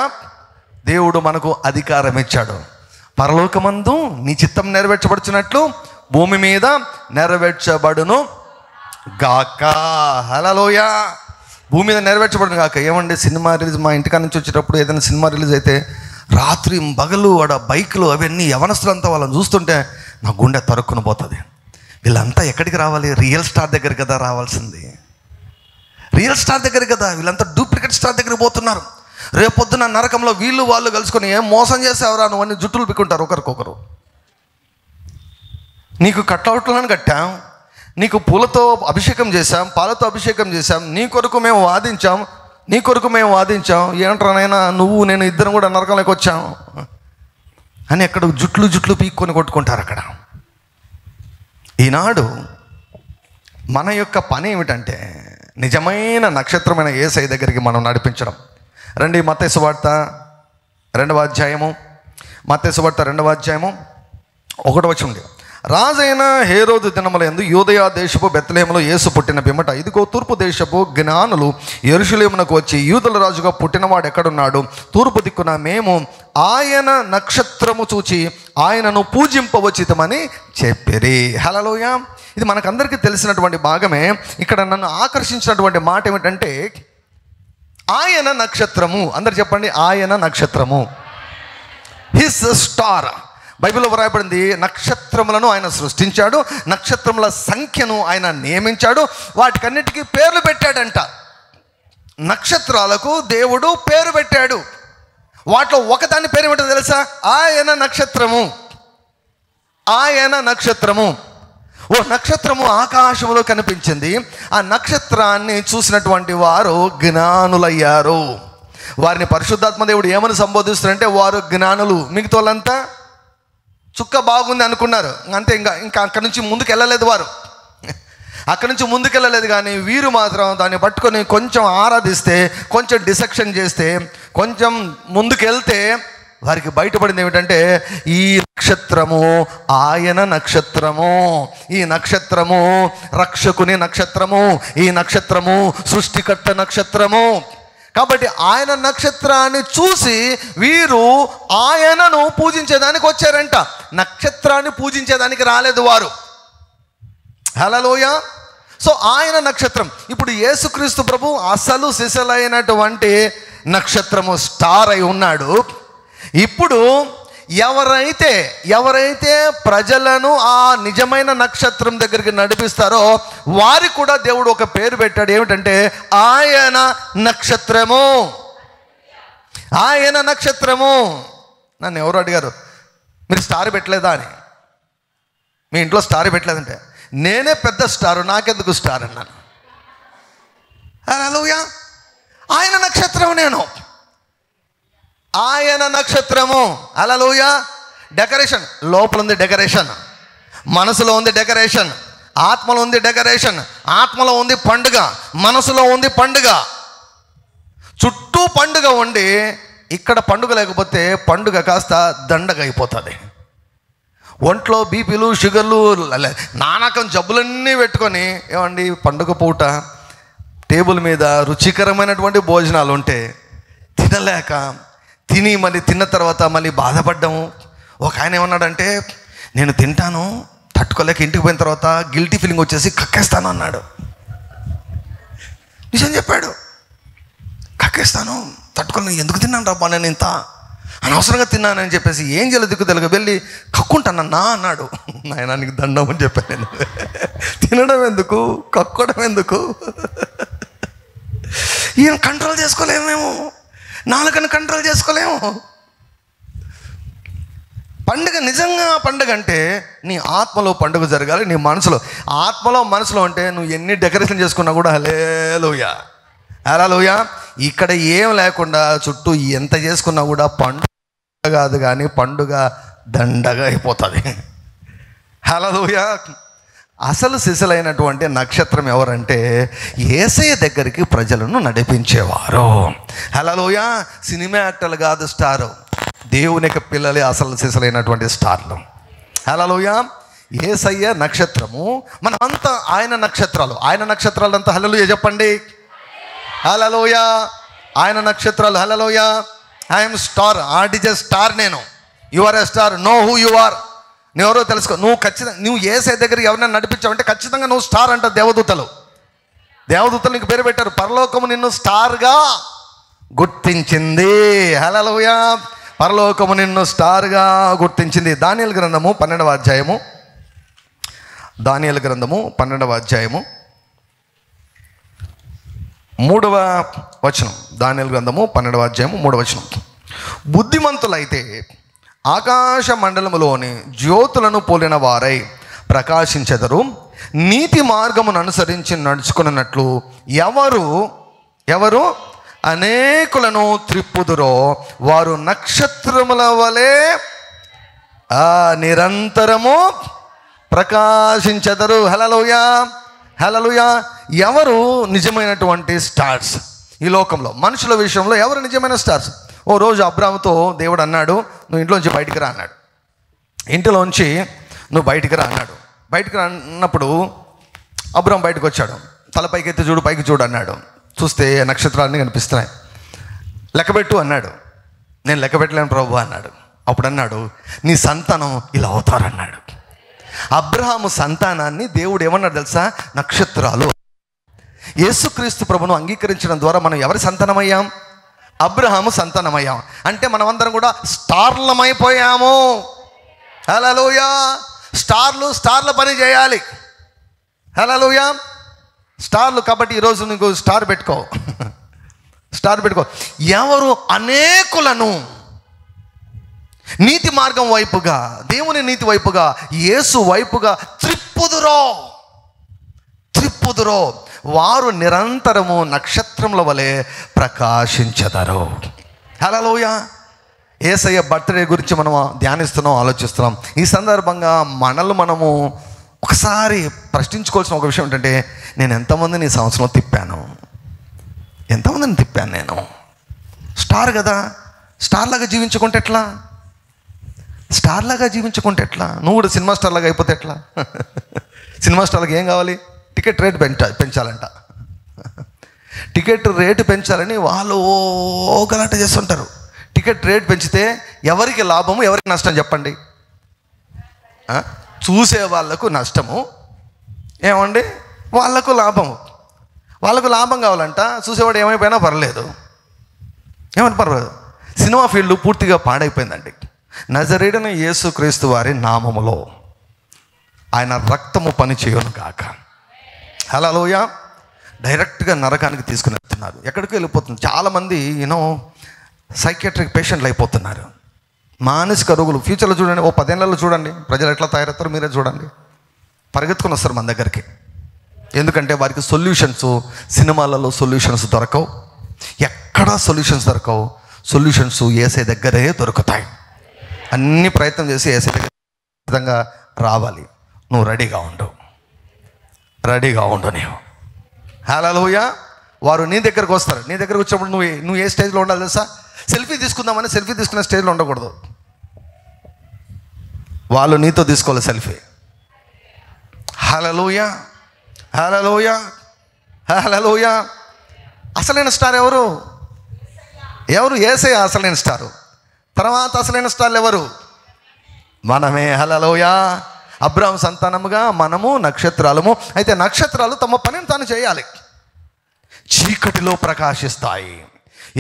దేవుడు మనకు అధికారం ఇచ్చాడు. పరలోకమందు నీ చిత్తం నెరవేర్చబడుచున్నట్లు భూమి మీద నెరవేర్చబడును గాక. హల్లెలూయా. భూమి మీద నెరవేర్చబడును గాక. ఏమండి, సినిమా రిలీజ్, మా ఇంటికాడ నుంచి వచ్చేటప్పుడు ఏదైనా సినిమా రిలీజ్ అయితే రాత్రి పగలు వాడ బైకులు అవన్నీ యవనస్తులంతా వాళ్ళని చూస్తుంటే నా గుండె తరుక్కుని పోతుంది. వీళ్ళంతా ఎక్కడికి రావాలి? రియల్ స్టార్ దగ్గర కదా రావాల్సింది. రియల్ స్టార్ దగ్గర కదా. వీళ్ళంతా డూప్లికేట్ స్టార్ దగ్గరికి పోతున్నారు. రేపొద్దున నరకంలో వీళ్ళు వాళ్ళు కలుసుకొని ఏం మోసం చేసేవరా నువ్వు అని జుట్టులు పిక్కుంటారు ఒకరికొకరు. నీకు కట్అవుట్లను కట్టాం, నీకు పూలతో అభిషేకం చేశాం, పాలతో అభిషేకం చేశాం, నీ కొరకు మేము వాదించాం. ఏంట్రానైనా నువ్వు నేను ఇద్దరం కూడా నరకంలోకి వచ్చాం అని అక్కడ జుట్లు పీక్కొని కొట్టుకుంటారు అక్కడ. ఈనాడు మన యొక్క పని ఏమిటంటే నిజమైన నక్షత్రమైన యేసయ్య దగ్గరికి మనం నడిపించడం. రండి, మత్తయి సువార్త 2వ అధ్యాయము 1వ వచనం. రాజైన హేరోదు దినములందు యూదయ దేశపు బెత్లెహేములో యేసు పుట్టిన పిమ్మట ఇదిగో తూర్పు దేశపు జ్ఞానులు యెరూషలేమునకు వచ్చి యూదుల రాజుగా పుట్టినవాడు ఎక్కడున్నాడు? తూర్పు దిక్కున మేము ఆయన నక్షత్రము చూచి ఆయనను పూజింపవచ్చితమని చెప్పిరి. హల్లెలూయా. ఇది మనకందరికీ తెలిసినటువంటి భాగమే. ఇక్కడ నన్ను ఆకర్షించినటువంటి మాట ఏమిటంటే ఆయన నక్షత్రము. అందరు చెప్పండి, ఆయన నక్షత్రము. His star. బైబిల్లో వ్రాయబడింది, నక్షత్రములను ఆయన సృష్టించాడు, నక్షత్రముల సంఖ్యను ఆయన నియమించాడు, వాటికన్నిటికీ పేర్లు పెట్టాడంట. నక్షత్రాలకు దేవుడు పేరు పెట్టాడు. వాటిలో ఒకదాని పేరు ఏమిటో తెలుసా? ఆయన నక్షత్రము. ఓ నక్షత్రము ఆకాశంలో కనిపించింది. ఆ నక్షత్రాన్ని చూసినటువంటి వారు జ్ఞానులయ్యారు. వారిని పరిశుద్ధాత్మ దేవుడు ఏమని సంబోధిస్తారంటే వారు జ్ఞానులు. మిగతా వాళ్ళంతా చుక్క బాగుంది అనుకున్నారు, అంతే. ఇంకా అక్కడి నుంచి ముందుకు వెళ్ళలేదు. కానీ వీరు మాత్రం దాన్ని పట్టుకొని కొంచెం ఆరాధిస్తే, కొంచెం డిసెక్షన్ చేస్తే, కొంచెం ముందుకెళ్తే వారికి బయటపడింది ఏమిటంటే ఈ నక్షత్రము ఆయన నక్షత్రము, ఈ నక్షత్రము రక్షకుని నక్షత్రము, ఈ నక్షత్రము సృష్టికర్త నక్షత్రము. కాబట్టి ఆయన నక్షత్రాన్ని చూసి వీరు ఆయనను పూజించేదానికి వచ్చారంట, నక్షత్రాన్ని పూజించేదానికి రాలేదు వారు. హల్లెలూయా. సో ఆయన నక్షత్రం. ఇప్పుడు యేసుక్రీస్తు ప్రభు అసలు సిసలైనటువంటి నక్షత్రము, స్టార్ అయి ఉన్నాడు. ఇప్పుడు ఎవరైతే ప్రజలను ఆ నిజమైన నక్షత్రం దగ్గరికి నడిపిస్తారో వారికి కూడా దేవుడు ఒక పేరు పెట్టాడు. ఏమిటంటే ఆయన నక్షత్రము. ఆయన నక్షత్రము. నన్ను ఎవరు అడిగారు, మీరు స్టార్ పెట్టలేదా అని. మీ ఇంట్లో స్టార్ పెట్టలేదంటే, నేనే పెద్ద స్టారు, నాకెందుకు స్టార్ అన్నాను. హల్లెలూయా. ఆయన నక్షత్రం నేను, ఆయన నక్షత్రము. హల్లెలూయా. డెకరేషన్ లోపల ఉంది, డెకరేషన్ మనసులో ఉంది, డెకరేషన్ ఆత్మలో ఉంది, డెకరేషన్ ఆత్మలో ఉంది పండుగ, మనసులో ఉంది పండుగ. చుట్టూ పండుగ ఉండి ఇక్కడ పండుగ లేకపోతే పండుగ కాస్త దండగ అయిపోతుంది. ఒంట్లో బీపీలు, షుగర్లు, నానకం జబ్బులన్నీ పెట్టుకొని ఏమండి పండుగ పూట టేబుల్ మీద రుచికరమైనటువంటి భోజనాలు ఉంటే తినలేక మళ్ళీ తిన్న తర్వాత మళ్ళీ బాధపడ్డాము. ఒక ఆయన ఏమన్నాడంటే, నేను తింటాను తట్టుకోలేక ఇంటికి పోయిన తర్వాత గిల్టీ ఫీలింగ్ వచ్చేసి కక్కేస్తాను అన్నాడు. నిజం చెప్పాడు. కక్కేస్తాను, తట్టుకోలేను, ఎందుకు తిన్నాను రాబ్బా నేను ఇంత అనవసరంగా తిన్నానని చెప్పేసి ఏం చేయలేదు, దిక్కు తెలుగు వెళ్ళి కక్కుంటానన్నా అన్నాడు. నాయన నీకు దండం అని చెప్పాను నేను. తినడం ఎందుకు, కక్కోవడం ఎందుకు? ఈయన కంట్రోల్ చేసుకోలేము మేము, నాలుకని కంట్రోల్ చేసుకోలేము. పండుగ నిజంగా పండుగ అంటే నీ ఆత్మలో పండుగ జరగాలి, నీ మనసులో. ఆత్మలో మనసులో అంటే నువ్వు ఎన్ని డెకరేషన్ చేసుకున్నా కూడా హల్లెలూయా హల్లెలూయా. ఇక్కడ ఏం లేకుండా చుట్టూ ఎంత చేసుకున్నా కూడా పండుగ కాదు కానీ పండుగ దండగా అయిపోతుంది. హల్లెలూయా. అసలు సిసలైనటువంటి నక్షత్రం ఎవరంటే యేసయ్య దగ్గరికి ప్రజలను నడిపించేవారు. హల్లెలూయా. సినిమా యాక్టర్లు కాదు స్టారు, దేవుని యొక్క పిల్లలే అసలు సిసలైనటువంటి స్టార్లు. హల్లెలూయా. యేసయ్య నక్షత్రము, మనమంతా ఆయన నక్షత్రాలు. ఆయన నక్షత్రాలు అంతా హల్లెలూయా చెప్పండి. హల్లెలూయా. ఆయన నక్షత్రాలు. హల్లెలూయా. ఐఎమ్ స్టార్, ఆర్డిజే స్టార్ నేను. You are a star, know who you are. నువ్వెవరో తెలుసుకో. నువ్వు ఖచ్చితంగా నువ్వు యేసయ్య దగ్గర ఎవరైనా నడిపించావంటే ఖచ్చితంగా నువ్వు స్టార్ అంట. దేవదూతలు నీకు పేరు పెట్టారు. పరలోకము నిన్ను స్టార్గా గుర్తించింది. హల్లెలూయా. పరలోకము నిన్ను స్టార్గా గుర్తించింది. దానియేలు గ్రంథము 12వ అధ్యాయము, దానియేలు గ్రంథము 12వ అధ్యాయము 3వ వచనం. దానియేలు గ్రంథము 12వ అధ్యాయము 3వ వచనం. బుద్ధిమంతులైతే ఆకాశ మండలములోని జ్యోతులను పోలిన వారై ప్రకాశించెదరు. నీతి మార్గమును అనుసరించి నడుచుకున్నట్లు ఎవరు అనేకులను త్రిప్పుదురో వారు నక్షత్రముల వలె నిరంతరము ప్రకాశించెదరు. హల్లెలూయా హల్లెలూయా. ఎవరు నిజమైనటువంటి స్టార్స్ ఈ లోకంలో? మనుషుల విషయంలో ఎవరు నిజమైన స్టార్స్? ఓ రోజు అబ్రాముతో దేవుడు అన్నాడు, నువ్వు ఇంట్లోంచి బయటికి రా అన్నాడు. ఇంటిలోంచి నువ్వు బయటికి రా అన్నాడు. బయటికి రా అన్నప్పుడు అబ్రాము బయటకు వచ్చాడు. తల పైకి ఎత్తి చూడు, పైకి చూడు అన్నాడు. చూస్తే నక్షత్రాలన్నీ కనిపిస్తున్నాయి. లెక్కబెట్టు అన్నాడు. నేను లెక్క పెట్టలేను ప్రభు అన్నాడు. అప్పుడు అన్నాడు, నీ సంతానం ఇలా అవుతారన్నాడు. అబ్రహాము సంతానాన్ని దేవుడు ఏమన్నాడు తెలుసా? నక్షత్రాలు. యేసుక్రీస్తు ప్రభును అంగీకరించడం ద్వారా మనం ఎవరి సంతానమయ్యాం? అబ్రహాము సంతానమయ్యాం. అంటే మనమందరం కూడా స్టార్లమైపోయాము. హల్లెలూయా. స్టార్ల పని చేయాలి. హల్లెలూయా. స్టార్లు. కాబట్టి ఈరోజు నీకు స్టార్ పెట్టుకో. ఎవరు అనేకులను నీతి మార్గం వైపుగా, దేవుని నీతి వైపుగా, యేసు వైపుగా త్రిప్పుదురో వారు నిరంతరము నక్షత్రముల వలె ప్రకాశించెదరు. హల్లెలూయా. యేసయ్య బర్త్డే గురించి మనం ధ్యానిస్తున్నాం, ఆలోచిస్తున్నాం. ఈ సందర్భంగా మనము ఒకసారి ప్రశ్నించుకోవాల్సిన ఒక విషయం ఏంటంటే, నేను ఎంతమందిని ఈ సంవత్సరం తిప్పాను? నేను స్టార్ కదా, స్టార్ లాగా జీవించుకుంటే ఎట్లా? స్టార్ లాగా జీవించుకుంటే ఎట్లా? నువ్వు కూడా సినిమా స్టార్ లాగా అయిపోతే ఎట్లా? సినిమా స్టార్లకు ఏం కావాలి? టికెట్ రేటు పెంచాలంట. టికెట్ రేటు పెంచాలని వాళ్ళు గలాట చేస్తుంటారు. టికెట్ రేటు పెంచితే ఎవరికి లాభము, ఎవరికి నష్టం చెప్పండి? చూసే వాళ్ళకు నష్టము, ఏమండి వాళ్ళకు లాభము. వాళ్ళకు లాభం కావాలంట, చూసేవాడు ఏమైపోయినా పర్లేదు, ఏమైనా పర్వాలేదు. సినిమా ఫీల్డ్ పూర్తిగా పాడైపోయిందండి. నజరేయుడైన యేసుక్రీస్తు వారి నామములో ఆయన రక్తము పని చేయును గాక. హల్లెలూయా. డైరెక్ట్గా నరకానికి తీసుకుని వెళ్తున్నారు. ఎక్కడికి వెళ్ళిపోతుంది చాలామంది, సైకియాట్రిక్ పేషెంట్లు అయిపోతున్నారు. మానసిక రోగులు. ఫ్యూచర్లో చూడండి, 10 ఏళ్లలో చూడండి ప్రజలు ఎట్లా తయారవుతారో మీరే చూడండి. పరిగెత్తుకొని వస్తారు మన దగ్గరికి. ఎందుకంటే వారికి సొల్యూషన్స్, సినిమాలలో సొల్యూషన్స్ దొరకవు, ఎక్కడా సొల్యూషన్స్ దొరకవు. సొల్యూషన్స్ యేసయ్య దగ్గరే దొరుకుతాయి. అన్ని ప్రయత్నం చేసి యేసయ్య దగ్గర విధంగా రావాలి. నువ్వు రెడీగా ఉండు నీవు. హల్లెలూయా. వారు నీ దగ్గరకు వస్తారు. నీ దగ్గరకు వచ్చినప్పుడు నువ్వు ఏ స్టేజ్లో ఉండాలి తెలుసా? సెల్ఫీ తీసుకుందామని సెల్ఫీ తీసుకునే స్టేజ్లో ఉండకూడదు. వాళ్ళు నీతో తీసుకోవాలి సెల్ఫీ. హల్లెలూయా, హల్లెలూయా, హల్లెలూయా. అసలైన స్టార్ ఎవరు? యేసయ్య అసలైన స్టారు. తర్వాత అసలైన స్టార్లు ఎవరు? మనమే. హల్లెలూయా. అబ్రాహాము సంతానముగా మనము నక్షత్రాలము. అయితే నక్షత్రాలు తమ పనిని తాను చేయాలి. చీకటిలో ప్రకాశిస్తాయి.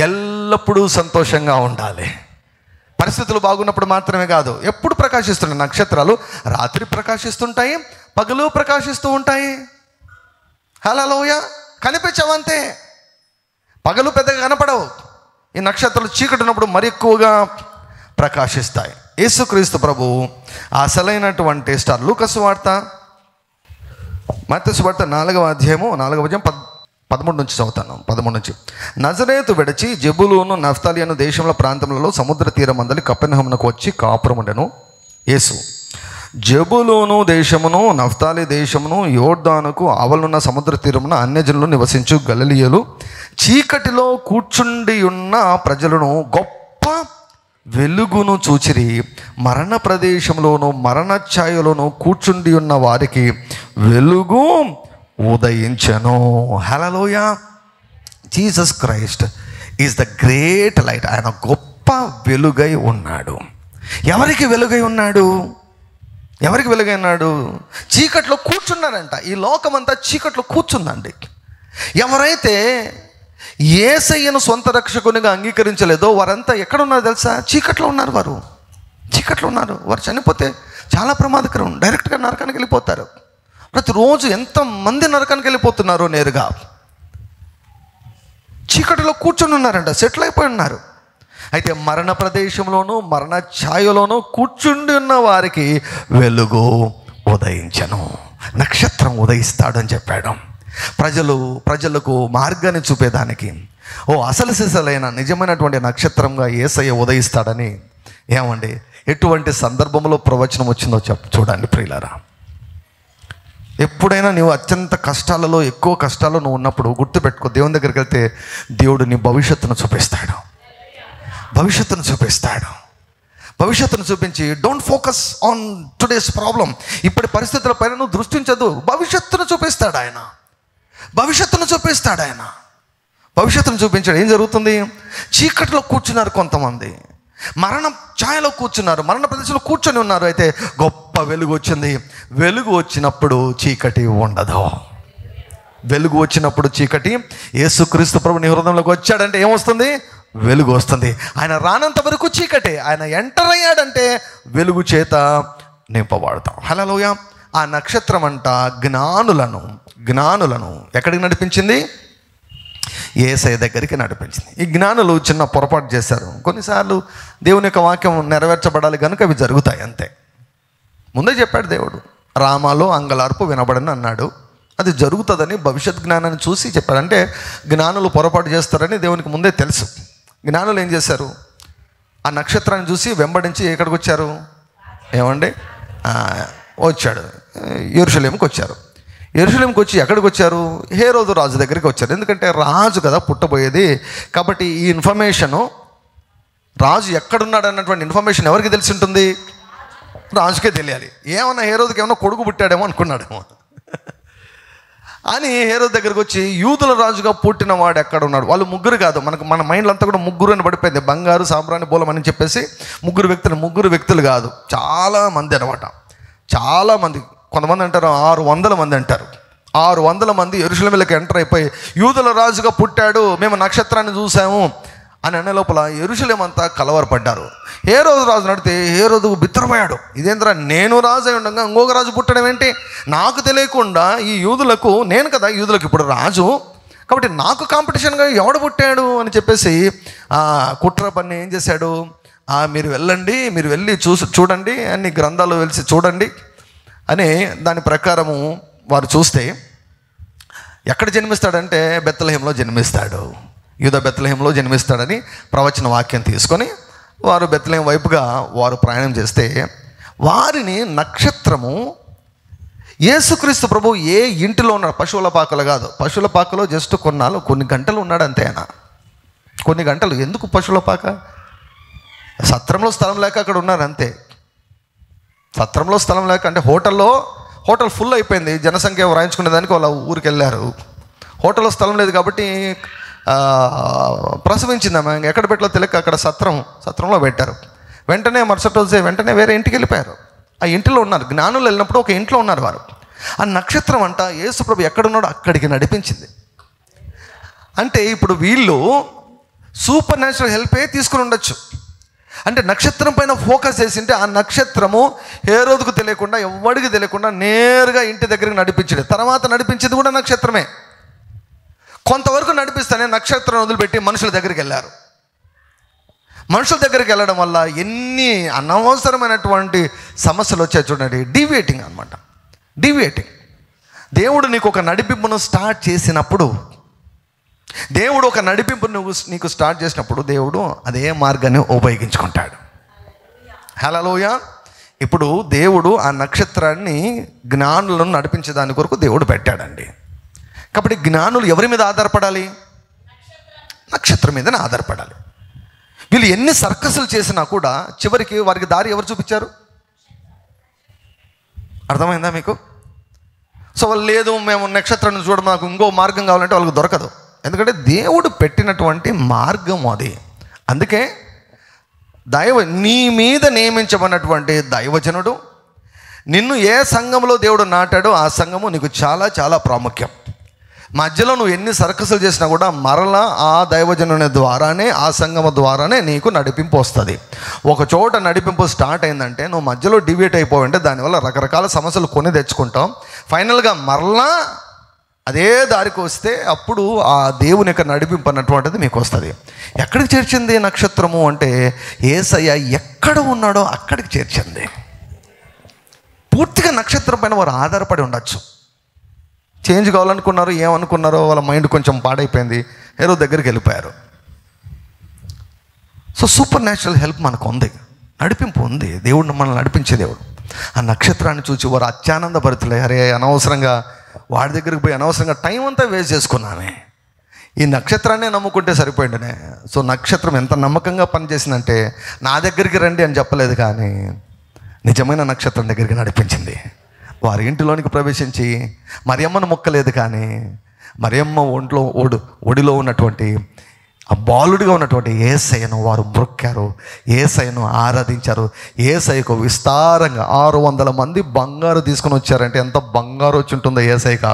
ఎల్లప్పుడూ సంతోషంగా ఉండాలి. పరిస్థితులు బాగున్నప్పుడు మాత్రమే కాదు, ఎప్పుడు ప్రకాశిస్తున్నాయి నక్షత్రాలు. రాత్రి ప్రకాశిస్తుంటాయి, పగలు ప్రకాశిస్తూ ఉంటాయి. హల్లెలూయా. కనిపించవంతే, పగలు పెద్దగా కనపడవు. ఈ నక్షత్రాలు చీకటి ఉన్నప్పుడు మరి ఎక్కువగా ప్రకాశిస్తాయి. యేసుక్రీస్తు ప్రభు అసలైనటువంటి స్టార్. లూకాసు వార్త, మత్తయి వార్త 4వ అధ్యాయము 4వ అధ్యాయం 13 నుంచి చదువుతాను. 13 నుంచి. నజరేతు విడిచి జెబూలూను నఫ్తాలి అను దేశంలో ప్రాంతములలో సముద్ర తీరమందలి కపెర్నహూమునకు వచ్చి కాపురముండెను. యేసు జెబూలూను దేశమును నఫ్తాలి దేశమును యోర్దానుకు ఆవలున్న సముద్ర తీరమున అన్యజనులు నివసించు గలిలయలు చీకటిలో కూర్చుండి ఉన్న ప్రజలను గొప్ప వెలుగును చూచిరి. మరణ ప్రదేశంలోను మరణ ఛాయలోను కూర్చుండి ఉన్న వారికి వెలుగు ఉదయించెను. హల్లెలూయా. Jesus Christ is the great light. ఆయన గొప్ప వెలుగై ఉన్నాడు. ఎవరికి వెలుగై ఉన్నాడు? ఎవరికి వెలుగై ఉన్నాడు? చీకట్లో కూర్చున్నారంట. ఈ లోకమంతా చీకట్లో కూర్చుందండి. ఎవరైతే యేసయ్యను సొంత రక్షకునిగా అంగీకరించలేదో వారంతా ఎక్కడున్నారు తెలుసా? చీకట్లో ఉన్నారు. వారు చీకట్లో ఉన్నారు. వారు చనిపోతే చాలా ప్రమాదకరం. డైరెక్ట్గా నరకానికి వెళ్ళిపోతారు. ప్రతిరోజు ఎంతమంది నరకానికి వెళ్ళిపోతున్నారో నేరుగా. చీకటిలో కూర్చొని ఉన్నారంట, సెటిల్ అయిపోయి ఉన్నారు. అయితే మరణ ప్రదేశంలోనూ మరణ ఛాయలోనూ కూర్చుండి ఉన్న వారికి వెలుగు ఉదయించను. నక్షత్రం ఉదయిస్తాడని చెప్పాడు. ప్రజలకు మార్గాన్ని చూపేదానికి అసలు సిసలైన నిజమైనటువంటి నక్షత్రంగా యేసయ్య ఉదయిస్తాడని ఏమండి ఎటువంటి సందర్భంలో ప్రవచనం వచ్చిందో చూడండి ప్రియులారా. ఎప్పుడైనా నువ్వు అత్యంత కష్టాలలో, ఎక్కువ కష్టాల్లో నువ్వు ఉన్నప్పుడు గుర్తుపెట్టుకో, దేవుని దగ్గరికి వెళ్తే దేవుడు నీ భవిష్యత్తును చూపిస్తాడు. భవిష్యత్తును చూపించి don't focus on today's problem. ఇప్పటి పరిస్థితుల పైన నువ్వు దృష్టించదు. భవిష్యత్తును చూపిస్తాడు ఆయన. భవిష్యత్తును చూపించాడు. ఏం జరుగుతుంది? చీకటిలో కూర్చున్నారు కొంతమంది, మరణ ఛాయలో కూర్చున్నారు, మరణ ప్రదేశంలో కూర్చొని ఉన్నారు. అయితే గొప్ప వెలుగు వచ్చింది. వెలుగు వచ్చినప్పుడు చీకటి ఉండదు. వెలుగు వచ్చినప్పుడు చీకటి, యేసుక్రీస్తు ప్రభు నీ హృదయంలోకి వచ్చాడంటే ఏమొస్తుంది? వెలుగు వస్తుంది. ఆయన రానంత వరకు చీకటి, ఆయన ఎంటర్ అయ్యాడంటే వెలుగు చేత నింపబడతాం. హల్లెలూయా. ఆ నక్షత్రం అంట జ్ఞానులను ఎక్కడికి నడిపించింది? యేసయ్య దగ్గరికి నడిపించింది. ఈ జ్ఞానులు చిన్న పొరపాటు చేశారు. కొన్నిసార్లు దేవుని యొక్క వాక్యం నెరవేర్చబడాలి కనుక అవి జరుగుతాయి అంతే. ముందే చెప్పాడు దేవుడు, రామాలో అంగలార్పు వినబడని అన్నాడు. అది జరుగుతుందని భవిష్యత్ జ్ఞానాన్ని చూసి చెప్పాడు. అంటే జ్ఞానులు పొరపాటు చేస్తారని దేవునికి ముందే తెలుసు. జ్ఞానులు ఏం చేశారు? ఆ నక్షత్రాన్ని చూసి వెంబడించి ఎక్కడికి వచ్చారు? ఏమండి వచ్చాడు యెరూషలేముకి వచ్చారు. యెరూషలేముకి వచ్చి ఎక్కడికి వచ్చారు? హేరోదు రాజు దగ్గరికి వచ్చారు. ఎందుకంటే రాజు కదా పుట్టబోయేది. కాబట్టి ఈ ఇన్ఫర్మేషను రాజు ఎక్కడున్నాడు అన్నటువంటి ఇన్ఫర్మేషన్ ఎవరికి తెలిసి ఉంటుంది? రాజుకే తెలియాలి. ఏమన్నా హేరోదుకి ఏమన్నా కొడుకు పుట్టాడేమో అనుకున్నాడేమో అని హేరోదు దగ్గరికి వచ్చి యూదుల రాజుగా పుట్టిన వాడు ఎక్కడ ఉన్నాడు? వాళ్ళు ముగ్గురు కాదు, మన మైండ్లో అంతా కూడా ముగ్గురు అని పడిపోయింది. బంగారు, సాంబ్రాణి, బోలం అని చెప్పేసి ముగ్గురు వ్యక్తులు కాదు, చాలామంది అనమాట. చాలామంది, కొంతమంది అంటారు 600 మంది అంటారు. 600 మంది యెరూషలేములోకి ఎంటర్ అయిపోయి యూదుల రాజుగా పుట్టాడు, మేము నక్షత్రాన్ని చూసాము అని అనే లోపల యెరూషలేము అంతా కలవరపడ్డారు. హేరోదు రాజు నడితే హేరోదు బిత్తరపోయాడు. ఇదేంద్రా, నేను రాజు అయి ఉండగా ఇంకొక రాజు పుట్టడం ఏంటి? నాకు తెలియకుండా ఈ యూదులకు, నేను కదా యూదులకు ఇప్పుడు రాజు, కాబట్టి నాకు కాంపిటీషన్గా ఎవడు పుట్టాడు అని చెప్పేసి కుట్ర పని ఏం చేశాడు? మీరు వెళ్ళి చూడండి, అన్ని గ్రంథాలు వెలిసి చూడండి అని దాని ప్రకారము వారు చూస్తే ఎక్కడ జన్మిస్తాడంటే బెత్లెహేంలో జన్మిస్తాడు. యూదా బెత్లెహేంలో జన్మిస్తాడని ప్రవచన వాక్యం తీసుకొని వారు బెత్లెహేం వైపుగా వారు ప్రయాణం చేస్తే వారిని నక్షత్రము, యేసుక్రీస్తు ప్రభు ఏ ఇంటిలో ఉన్నాడు? పశువుల పాకలో కాదు, పశువుల పాకలో జస్ట్ కొన్ని గంటలు ఉన్నాడు అంతే. ఆయన కొన్ని గంటలు. ఎందుకు పశువుల పాక? సత్రంలో స్థలం లేక అక్కడ ఉన్నారు అంతే. సత్రంలో స్థలం లేక అంటే హోటల్ ఫుల్ అయిపోయింది, జనసంఖ్య వ్రాయించుకునే దానికి వాళ్ళ ఊరికి వెళ్ళారు. హోటల్లో స్థలం లేదు కాబట్టి ప్రసవించిందమ్మా, ఎక్కడ పెట్టలో తెలియక అక్కడ సత్రంలో పెట్టారు. వెంటనే మరుసటి రోజే వెంటనే వేరే ఇంటికి వెళ్ళిపోయారు. ఆ ఇంటిలో ఉన్నారు. జ్ఞానులు వెళ్ళినప్పుడు ఒక ఇంట్లో ఉన్నారు వారు. ఆ నక్షత్రం అంట యేసుప్రభు ఎక్కడున్నాడో అక్కడికి నడిపించింది. అంటే ఇప్పుడు వీళ్ళు సూపర్ న్యాచురల్ హెల్పే తీసుకుని ఉండొచ్చు. అంటే నక్షత్రం పైన ఫోకస్ చేసింటే ఆ నక్షత్రము హేరోదుకు తెలియకుండా, ఎవ్వడికి తెలియకుండా నేరుగా ఇంటి దగ్గరికి నడిపించాడు. తర్వాత నడిపించింది కూడా నక్షత్రమే. కొంతవరకు నడిపిస్తానే నక్షత్రం వదిలిపెట్టి మనుషుల దగ్గరికి వెళ్ళారు. మనుషుల దగ్గరికి వెళ్ళడం వల్ల ఎన్ని అనవసరమైనటువంటి సమస్యలు వచ్చాయి చూడండి. డీవియేటింగ్ అనమాట. డీవియేటింగ్. దేవుడు నీకు ఒక నడిపింపును స్టార్ట్ చేసినప్పుడు, దేవుడు ఒక నడిపింపు నీకు స్టార్ట్ చేసినప్పుడు దేవుడు అదే మార్గాన్ని ఉపయోగించుకుంటాడు. హల్లెలూయా. ఇప్పుడు దేవుడు ఆ నక్షత్రాన్ని జ్ఞానులను నడిపించే దాని కొరకు దేవుడు పెట్టాడండి. కాబట్టి జ్ఞానులు ఎవరి మీద ఆధారపడాలి? నక్షత్రం మీదనే ఆధారపడాలి. వీళ్ళు ఎన్ని సర్కస్లు చేసినా కూడా చివరికి వారికి దారి ఎవరు చూపించారు? అర్థమైందా మీకు? సో వాళ్ళు లేదు, మేము నక్షత్రాన్ని చూడడం, నాకు ఇంకో మార్గం కావాలంటే వాళ్ళకి దొరకదు. ఎందుకంటే దేవుడు పెట్టినటువంటి మార్గం అది. అందుకే నీ మీద నియమించబడినటువంటి దైవజనుడు, నిన్ను ఏ సంఘంలో దేవుడు నాటాడో ఆ సంఘము నీకు చాలా చాలా ప్రాముఖ్యం. మధ్యలో నువ్వు ఎన్ని సర్కసులు చేసినా కూడా మరలా ఆ దైవజనుని ద్వారానే, ఆ సంఘము ద్వారానే నీకు నడిపింపు వస్తుంది. ఒక చోట నడిపింపు స్టార్ట్ అయిందంటే నువ్వు మధ్యలో డివియేట్ అయిపోవంటే దానివల్ల రకరకాల సమస్యలు కొని తెచ్చుకుంటాం. ఫైనల్గా మరలా అదే దారికి వస్తే అప్పుడు ఆ దేవుని యొక్క నడిపింపు అన్నటువంటిది మీకు వస్తుంది. ఎక్కడికి చేర్చింది నక్షత్రము అంటే యేసయ్య ఎక్కడ ఉన్నాడో అక్కడికి చేర్చింది. పూర్తిగా నక్షత్రం పైన వారు ఆధారపడి ఉండొచ్చు. చేంజ్ కావాలనుకున్నారు, ఏమనుకున్నారో వాళ్ళ మైండ్ కొంచెం పాడైపోయింది, ఏదో దగ్గరికి వెళ్ళిపోయారు. సో సూపర్ న్యాచురల్ హెల్ప్ మనకు ఉంది, నడిపింపు ఉంది. దేవుడు మనల్ని నడిపించే దేవుడు. ఆ నక్షత్రాన్ని చూసి వారు అత్యానందపరుతులే. అరే, అనవసరంగా వాడి దగ్గరికి పోయి అనవసరంగా టైం అంతా వేస్ట్ చేసుకున్నామే, ఈ నక్షత్రాన్నే నమ్ముకుంటే సరిపోయిందనే. సో నక్షత్రం ఎంత నమ్మకంగా పనిచేసిందంటే నా దగ్గరికి రండి అని చెప్పలేదు, కానీ నిజమైన నక్షత్రం దగ్గరికి నడిపించింది. వారి ఇంటిలోనికి ప్రవేశించి మరియమ్మను మొక్కలేదు, కానీ మరియమ్మ ఒడిలో ఉన్నటువంటి ఆ బాలుడిగా ఉన్నటువంటి యేసయ్యను వారు మొక్కారు, యేసయ్యను ఆరాధించారు. యేసయ్యకు విస్తారంగా 600 మంది బంగారు తీసుకొని వచ్చారంటే ఎంత బంగారు వచ్చి ఉంటుందో యేసయ్యకు ఆ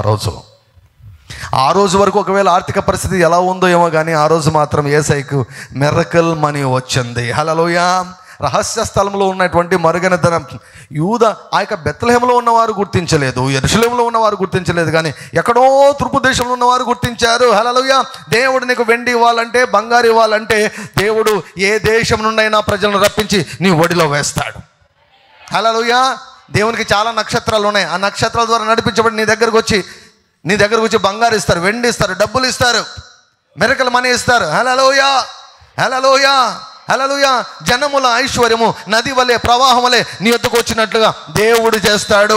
రోజు వరకు. ఒకవేళ ఆర్థిక పరిస్థితి ఎలా ఉందో ఏమో కానీ ఆ రోజు మాత్రం యేసయ్యకు మిరకల్ మనీ వచ్చింది. హల్లెలూయా. రహస్య స్థలంలో ఉన్నటువంటి మరుగైన ధనం యూదా ఆ యొక్క బెత్లెహేంలో ఉన్నవారు గుర్తించలేదు, యెరూషలేములో ఉన్నవారు గుర్తించలేదు, కానీ ఎక్కడో తూర్పు దేశంలో ఉన్నవారు గుర్తించారు. హల్లెలూయా. దేవుడు నీకు వెండి ఇవ్వాలంటే, బంగారు ఇవ్వాలంటే దేవుడు ఏ దేశం నుండైనా ప్రజలను రప్పించి నీ ఒడిలో వేస్తాడు. హల్లెలూయా. దేవునికి చాలా నక్షత్రాలు ఉన్నాయి. ఆ నక్షత్రాల ద్వారా నడిపించబడి నీ దగ్గరకు వచ్చి బంగారు ఇస్తారు, వెండి ఇస్తారు, డబ్బులు ఇస్తారు, మిరకల్ మనీ ఇస్తారు. హల్లెలూయా. హల్లెలూయా. హల్లెలూయా. జనముల ఐశ్వర్యము నది వలె, ప్రవాహం వలె నీ వద్దకు వచ్చినట్లుగా దేవుడు చేస్తాడు.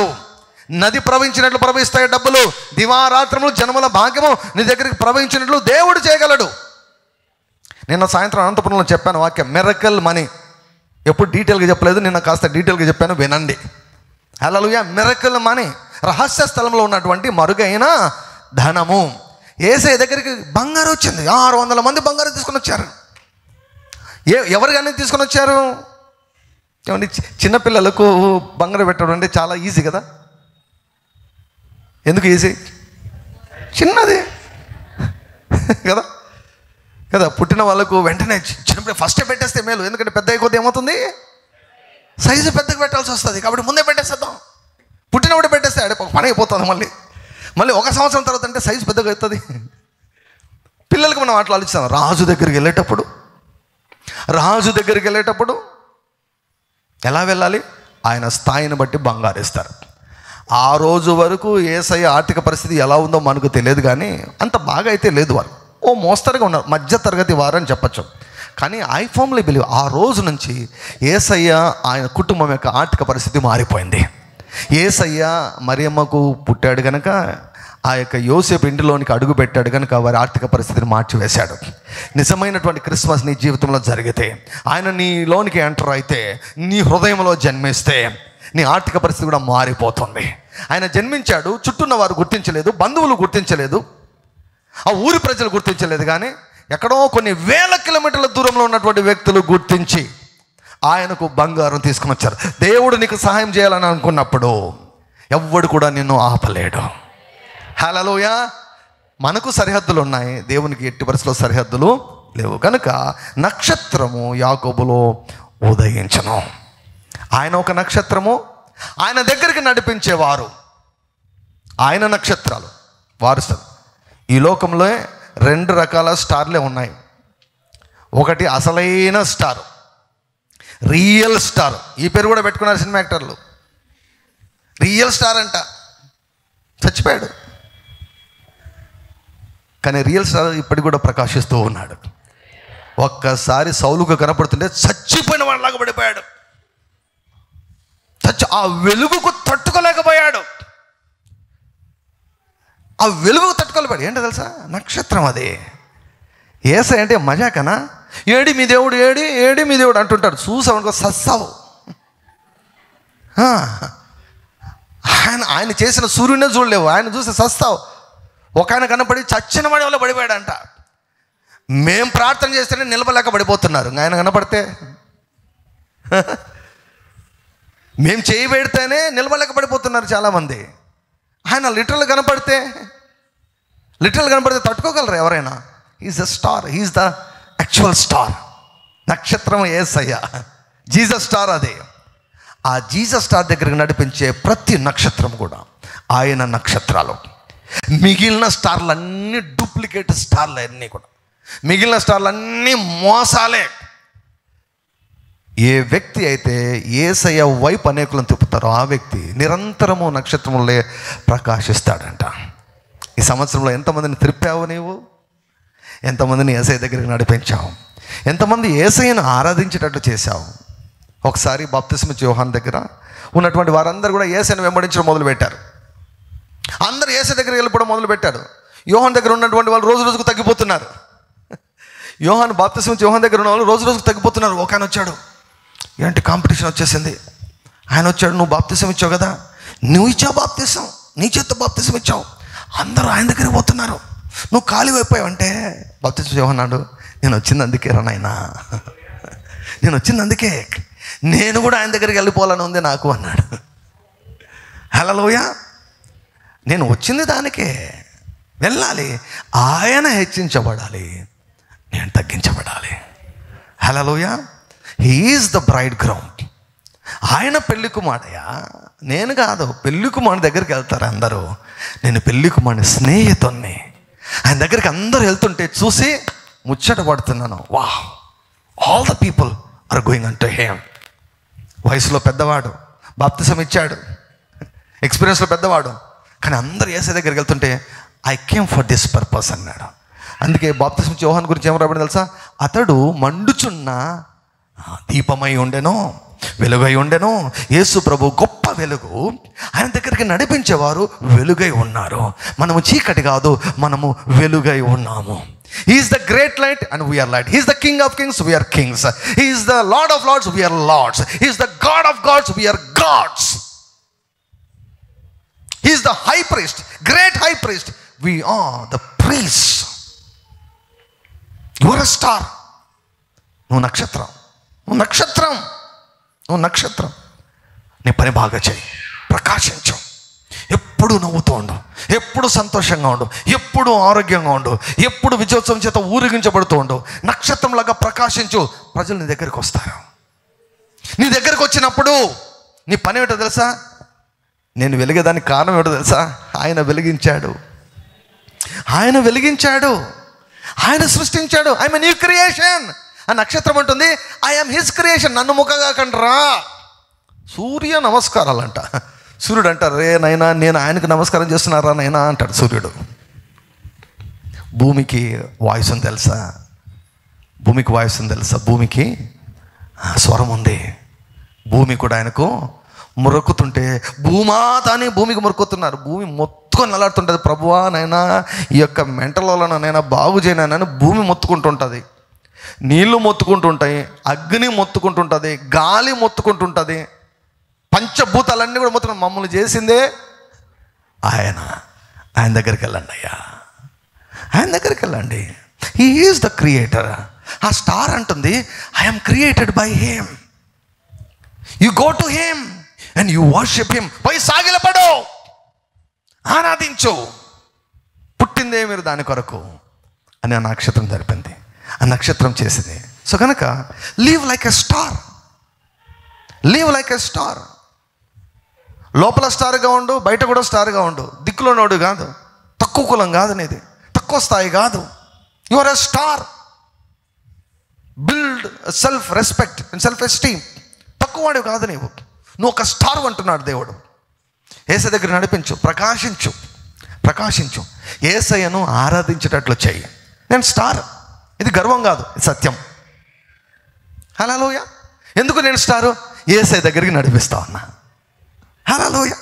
నది ప్రవహించినట్లు ప్రవహిస్తాయి డబ్బులు. దివారాత్రములు జనముల భాగ్యము నీ దగ్గరికి ప్రవహించినట్లు దేవుడు చేయగలడు. నిన్న సాయంత్రం అనంతపురంలో చెప్పాను వాక్యం, మిరకల్ మనీ. ఎప్పుడు డీటెయిల్గా చెప్పలేదు, నిన్న కాస్త డీటెయిల్గా చెప్పాను, వినండి. హల్లెలూయా. మిరకల్ మనీ, రహస్య స్థలంలో ఉన్నటువంటి మరుగైన ధనము. యేసయ్య దగ్గరికి బంగారం వచ్చింది. 600 మంది బంగారం తీసుకొని వచ్చారు. ఎవరికైనా తీసుకొని వచ్చారు? ఏమండి, చిన్నపిల్లలకు బంగారం పెట్టడం అంటే చాలా ఈజీ కదా. ఎందుకు ఈజీ? చిన్నది కదా కదా. పుట్టిన వాళ్ళకు వెంటనే చిన్నప్పుడు ఫస్టే పెట్టేస్తే మేలు. ఎందుకంటే పెద్ద కొద్ది ఏమవుతుంది, సైజు పెద్దగా పెట్టాల్సి వస్తుంది. కాబట్టి ముందే పెట్టేసేద్దాం. పుట్టినప్పుడు పెట్టేస్తే ఆడే పని అయిపోతుంది. మళ్ళీ 1 సంవత్సరం తర్వాత అంటే సైజు పెద్దగా అవుతుంది. పిల్లలకి మనం అట్లా ఆలోచిస్తాం. రాజు దగ్గరికి వెళ్ళేటప్పుడు ఎలా వెళ్ళాలి? ఆయన స్థాయిని బట్టి బంగారు ఇస్తారు. ఆ రోజు వరకు యేసయ్య ఆర్థిక పరిస్థితి ఎలా ఉందో మనకు తెలియదు, కానీ అంత బాగా అయితే లేదు. వారు ఓ మోస్తరుగా ఉన్నారు, మధ్య తరగతి వారని చెప్పచ్చు. కానీ ఐ ఫర్మ్లీ బిలీవ్ ఆ రోజు నుంచి యేసయ్య ఆయన కుటుంబం యొక్క ఆర్థిక పరిస్థితి మారిపోయింది. యేసయ్య మరియమ్మకు పుట్టాడు కనుక, ఆ యొక్క యోసేపు ఇంటిలోనికి అడుగు పెట్టాడు కనుక వారి ఆర్థిక పరిస్థితిని మార్చివేశాడు. నిజమైనటువంటి క్రిస్మస్ నీ జీవితంలో జరిగితే, ఆయన నీలోనికి ఎంటర్ అయితే, నీ హృదయంలో జన్మిస్తే నీ ఆర్థిక పరిస్థితి కూడా మారిపోతుంది. ఆయన జన్మించాడు, చుట్టూన్న వారు గుర్తించలేదు, బంధువులు గుర్తించలేదు, ఆ ఊరి ప్రజలు గుర్తించలేదు, కానీ ఎక్కడో కొన్ని వేల కిలోమీటర్ల దూరంలో ఉన్నటువంటి వ్యక్తులు గుర్తించి ఆయనకు బంగారం తీసుకుని వచ్చారు. దేవుడు నీకు సహాయం చేయాలని అనుకున్నప్పుడు ఎవ్వడు కూడా నిన్ను ఆపలేడు. హల్లెలూయా. మనకు సరిహద్దులు ఉన్నాయి, దేవునికి ఎట్టి పరిస్థితుల్లో సరిహద్దులు లేవు. కనుక నక్షత్రము యాకోబులో ఉదయించను. ఆయన ఒక నక్షత్రము, ఆయన దగ్గరికి నడిపించేవారు ఆయన నక్షత్రాలు వారుస్తారు. ఈ లోకంలో 2 రకాల స్టార్లే ఉన్నాయి. ఒకటి అసలైన స్టార్, రియల్ స్టార్. ఈ పేరు కూడా పెట్టుకున్నారు సినిమా యాక్టర్లు. రియల్ స్టార్ అంట, చచ్చిపోయాడు. కానీ రియల్ స్టార్ ఇప్పటికి కూడా ప్రకాశిస్తూ ఉన్నాడు. ఒక్కసారి సౌలుకు కనపడుతుంటే చచ్చిపోయిన వాళ్ళలాగా పడిపోయాడు. ఆ వెలుగుకు తట్టుకోలేకపోయాడు. ఆ వెలుగు తట్టుకోలేకపోయాడు. ఏంటో తెలుసా? నక్షత్రం అది. యేసయ్య అంటే మజాకనా? ఏడి మీ దేవుడు, ఏడి మీ దేవుడు అంటుంటాడు. చూసావనుకో సస్తావు. ఆయన చేసిన సూర్యునే చూడలేవు, ఆయన చూసి సస్తావు. ఒక ఆయన కనపడి చచ్చిన వాడి వల్ల పడిపోయాడంట. మేం ప్రార్థన చేస్తేనే నిలబలేక పడిపోతున్నారు, ఆయన కనపడితే. మేము చేయి పెడితేనే నిలబలేక పడిపోతున్నారు చాలామంది. ఆయన లిటరల్ కనపడితే తట్టుకోగలరు ఎవరైనా? Is the star, is the actual star. నక్షత్రం యేసయ్య, జీసస్ స్టార్ అదే. ఆ జీసస్ స్టార్ దగ్గరికి నడిపించే ప్రతి నక్షత్రం కూడా ఆయన నక్షత్రాలు. మిగిలిన స్టార్లు అన్నీ డూప్లికేట్ స్టార్లు, అన్నీ కూడా మిగిలిన స్టార్లు అన్నీ మోసాలే. ఏ వ్యక్తి అయితే యేసయ్య వైపు అనేకులను తిప్పుతారో ఆ వ్యక్తి నిరంతరము నక్షత్రములే ప్రకాశిస్తాడంట. ఈ సంవత్సరంలో ఎంతమందిని తిప్పావు నీవు? ఎంతమందిని యేసయ్య దగ్గరికి నడిపించావు? ఎంతమంది యేసయ్యను ఆరాధించేటట్టు చేశావు? ఒకసారి బాప్తిస్మ యోహాను దగ్గర ఉన్నటువంటి వారందరూ కూడా యేసయ్యను వెంబడించడం మొదలుపెట్టారు. అందరూ యేసయ్య దగ్గరికి వెళ్ళిపోవడం మొదలుపెట్టారు. యోహాను దగ్గర ఉన్నటువంటి వాళ్ళు రోజు రోజుకు తగ్గిపోతున్నారు. బాప్తిస్మ యోహాను దగ్గర ఉన్న వాళ్ళు రోజు రోజుకు తగ్గిపోతున్నారు. ఒక ఆయన వచ్చాడు, ఏంటి కాంపిటీషన్ వచ్చేసింది. ఆయన వచ్చాడు, నువ్వు బాప్తిసం ఇచ్చావు కదా, నువ్వు ఇచ్చావు బాప్తిసం, నీ చేత బాప్తిసం ఇచ్చావు, అందరూ ఆయన దగ్గరికి పోతున్నారు, నువ్వు ఖాళీ అయిపోయావంటే బాప్తిసం యోహాను, నేను వచ్చింది అందుకే రా నాయనా, నేను వచ్చింది అందుకే, నేను కూడా ఆయన దగ్గరికి వెళ్ళిపోవాలని ఉంది నాకు అన్నాడు. హల్లెలూయా. నేను వచ్చింది దానికే, వెళ్ళాలి. ఆయన హెచ్చించబడాలి, నేను తగ్గించబడాలి. హల్లెలూయా. He is the bridegroom. ఆయన పెళ్లి కుమారుడయ్యా, నేను కాదు. పెళ్లి కుమారుని దగ్గరికి వెళ్తారు అందరూ. నేను పెళ్లి కుమారుని స్నేహితుడిని. ఆయన దగ్గరికి అందరూ వెళ్తుంటే చూసి ముచ్చట పడుతున్నాను. వాహ్, all the people are going unto him. వయసులో పెద్దవాడు, బాప్తిసం ఇచ్చాడు, ఎక్స్పీరియన్స్లో పెద్దవాడు, కానీ అందరూ యేసయ్య దగ్గరికి వెళ్తుంటే I came for this purpose అన్నాడు. అందుకే బాప్తిసం యోహాను గురించి ఏమో రాబడి తెలుసా? అతడు మండుచున్న దీపమై ఉండెను, వెలుగై ఉండెను. యేసు ప్రభు గొప్ప వెలుగు. ఆయన దగ్గరికి నడిపించేవారు వెలుగై ఉన్నారు. మనము చీకటి కాదు, మనము వెలుగై ఉన్నాము. Is the great light and we are light. He is the king of kings, we are kings. He is the lord of lords, we are lords. He is the god of gods, we are gods. He is the high priest, great high priest, we are the priests. You are a star. నువ్వు నక్షత్రం, నువ్వు నక్షత్రం, నువ్వు నక్షత్రం. నీ పని బాగా చేయి, ప్రకాశించు, ఎప్పుడు నవ్వుతూ ఉండు, ఎప్పుడు సంతోషంగా ఉండు, ఎప్పుడు ఆరోగ్యంగా ఉండు, ఎప్పుడు విజయోత్సవం చేత ఊరేగించబడుతూ ఉండు. నక్షత్రంలాగా ప్రకాశించు. ప్రజలు నీ దగ్గరికి వస్తారు. నీ దగ్గరికి వచ్చినప్పుడు నీ పని ఏమిటో తెలుసా? నేను వెలిగేదానికి కారణం ఏమిటో తెలుసా? ఆయన వెలిగించాడు, ఆయన వెలిగించాడు, ఆయన సృష్టించాడు. I'm a new creation. ఆ నక్షత్రం అంటుంది, ఐఎమ్ హిస్ క్రియేషన్. నన్ను ముఖగా కండ్రా. సూర్య నమస్కారాలంట. సూర్యుడు అంటారు, రే నైనా నేను ఆయనకు నమస్కారం చేస్తున్నారా నైనా అంటాడు సూర్యుడు. భూమికి వాయిస్ ఉంది తెలుసా? భూమికి వాయిస్ ఉంది తెలుసా? భూమికి స్వరం ఉంది. భూమి కూడా ఆయనకు మొరుకుతుంటే, భూమాత అని భూమికి మొరుకుతున్నారు. భూమి మొత్తుకొని నలాడుతుంటుంది, ప్రభువా నైనా ఈ యొక్క మెంటలను నైనా బాగు చేయనని భూమి మొత్తుకుంటుంటుంది. నీళ్లు మొత్తుకుంటుంటాయి, అగ్ని మొత్తుకుంటుంటుంది, గాలి మొత్తుకుంటుంటుంది, పంచభూతాలన్నీ కూడా మొత్తుకుంటు. మమ్మల్ని చేసిందే ఆయన. ఆయన దగ్గరికి వెళ్ళండి అయ్యా, ఆయన దగ్గరికి వెళ్ళండి. He is the creator. ఆ స్టార్ అంటుంది, I'm created by him. You go to him and you worship him. పోయి సాగిలపడు, ఆరాధించు. పుట్టిందే మీరు దాని కొరకు అని ఆ నక్షత్రం జరిపింది, ఆ నక్షత్రం చేసింది. సో కనుక live like a star, live like a star. లోపల స్టార్గా ఉండు, బయట కూడా స్టార్గా ఉండు. దిక్కులోనోడు కాదు, తక్కువ కులం కాదు నీది, తక్కువ స్థాయి కాదు. You are a star. Build self respect and self esteem. తక్కువ వాడు కాదు నీవు, నువ్వు ఒక స్టార్ అంటున్నాడు దేవుడు. యేసయ్య దగ్గర నడిపించు, ప్రకాశించు, ప్రకాశించు. యేసయ్యను ఆరాధించేటట్లు చెయ్యి. నేను స్టార్, ఇది గర్వం కాదు, ఇది సత్యం. హల్లెలూయా. ఎందుకు నేను స్టారు? యేసయ్య దగ్గరికి నడిపిస్తా ఉన్నా. హల్లెలూయా.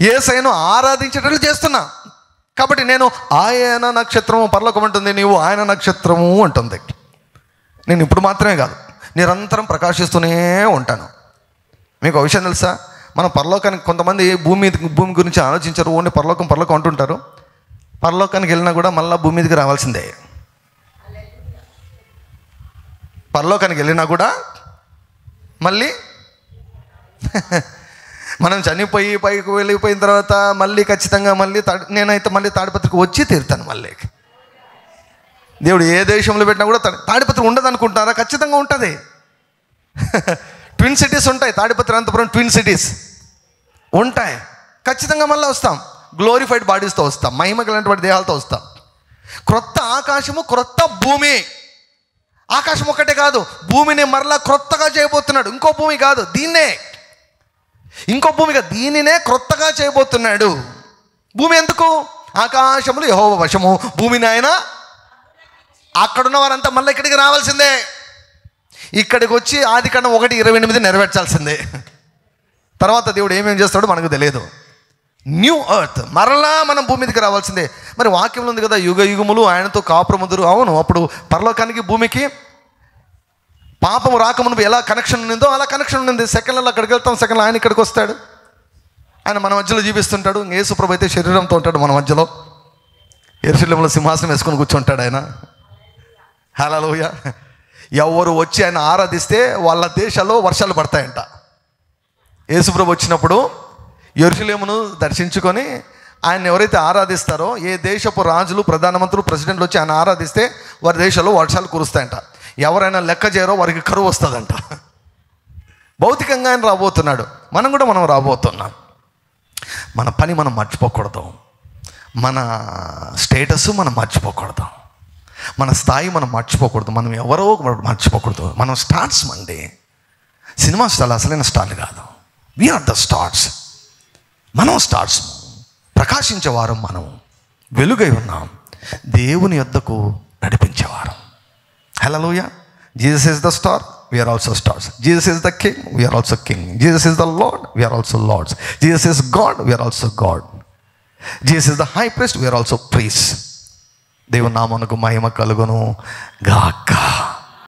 యేసయ్యను ఆరాధించేటట్లు చేస్తున్నా కాబట్టి నేను ఆయన నక్షత్రము, పరలోకం అంటుంది, నీవు ఆయన నక్షత్రము అంటుంది. నేను ఇప్పుడు మాత్రమే కాదు, నిరంతరం ప్రకాశిస్తూనే ఉంటాను. మీకు ఒక విషయం తెలుసా? మనం పరలోకానికి, కొంతమంది భూమి గురించి ఆలోచించారు, ఓన్లీ పరలోకం పరలోకం అంటుంటారు. పరలోకానికి వెళ్ళినా కూడా మళ్ళీ భూమి మీదకి రావాల్సిందే. పరలోకానికి వెళ్ళినా కూడా మళ్ళీ మనం చనిపోయి పైకి వెళ్ళిపోయిన తర్వాత మళ్ళీ ఖచ్చితంగా మళ్ళీ నేనైతే మళ్ళీ తాడిపత్రికి వచ్చి తీరుతాను. మళ్ళీ దేవుడు ఏ దేశంలో పెట్టినా కూడా తాడిపత్రి ఉండదు అనుకుంటారా? ఖచ్చితంగా ఉంటుంది. ట్విన్ సిటీస్ ఉంటాయి, తాడిపత్రి, అనంతపురం ట్విన్ సిటీస్ ఉంటాయి. ఖచ్చితంగా మళ్ళీ వస్తాం, గ్లోరిఫైడ్ బాడీస్తో వస్తాం, మహిమ కలిగినటువంటి దేహాలతో వస్తాం. క్రొత్త ఆకాశము, క్రొత్త భూమి. ఆకాశం ఒక్కటే కాదు, భూమిని మరలా క్రొత్తగా చేయబోతున్నాడు. ఇంకో భూమి కాదు, దీన్నే, ఇంకో భూమి కాదు, దీనినే క్రొత్తగా చేయబోతున్నాడు. భూమి ఎందుకు? ఆకాశములు యెహోవా వశము, భూమిని ఆయన. అక్కడున్న వారంతా మళ్ళీ ఇక్కడికి రావాల్సిందే. ఇక్కడికి వచ్చి ఆదికాండం 1:28 నెరవేర్చాల్సిందే. తర్వాత దేవుడు ఏమేం చేస్తాడో మనకు తెలియదు. న్యూ ఎర్త్, మరలా మనం భూమి మీదకి రావాల్సిందే. మరి వాక్యంలో ఉంది కదా, యుగ యుగములు ఆయనతో కాపురముదురు. అవును, అప్పుడు పరలోకానికి భూమికి పాపము రాకమునుపు ఎలా కనెక్షన్ ఉండిందో అలా కనెక్షన్ ఉండింది. సెకండ్లలో అక్కడికి వెళ్తాం, సెకండ్లో ఆయన ఇక్కడికి వస్తాడు, ఆయన మన మధ్యలో జీవిస్తుంటాడు. యేసు ప్రభు అయితే శరీరంతో ఉంటాడు మన మధ్యలో, యెరూషలేములో సింహాసనం వేసుకొని కూర్చుంటాడు ఆయన. హల్లెలూయా. ఎవరు వచ్చి ఆయన ఆరాధిస్తే వాళ్ళ దేశాల్లో వర్షాలు పడతాయంట. యేసు ప్రభు వచ్చినప్పుడు యెరూషలేమును దర్శించుకొని ఆయన ఎవరైతే ఆరాధిస్తారో, ఏ దేశపు రాజులు, ప్రధానమంత్రులు, ప్రెసిడెంట్లు వచ్చి ఆయన ఆరాధిస్తే వారి దేశాల్లో వర్షాలు కురుస్తాయంట. ఎవరైనా లెక్క చేయరో వారికి కరువు వస్తుందంట. భౌతికంగా ఆయన రాబోతున్నాడు, మనం రాబోతున్నాం. మన పని మనం మర్చిపోకూడదు, మన స్టేటస్ మనం మర్చిపోకూడదు, మన స్థాయి మనం మర్చిపోకూడదు, మనం ఎవరో మర్చిపోకూడదు. మనం స్టార్స్ అండి. సినిమా స్టార్లు అసలైన స్టార్లు కాదు. We are the stars. మనం స్టార్స్, ప్రకాశించేవారం, మనం వెలుగై ఉన్నాం, దేవుని యొద్దకు నడిపించేవారం. హల్లెలూయా. Jesus is the star, we are also stars. Jesus is the king, we are also king. Jesus is the lord, we are also lords. Jesus is God, we are also God. Jesus is the high priest, we are also priest. దేవుని నామమునకు మహిమ కలుగును గాక.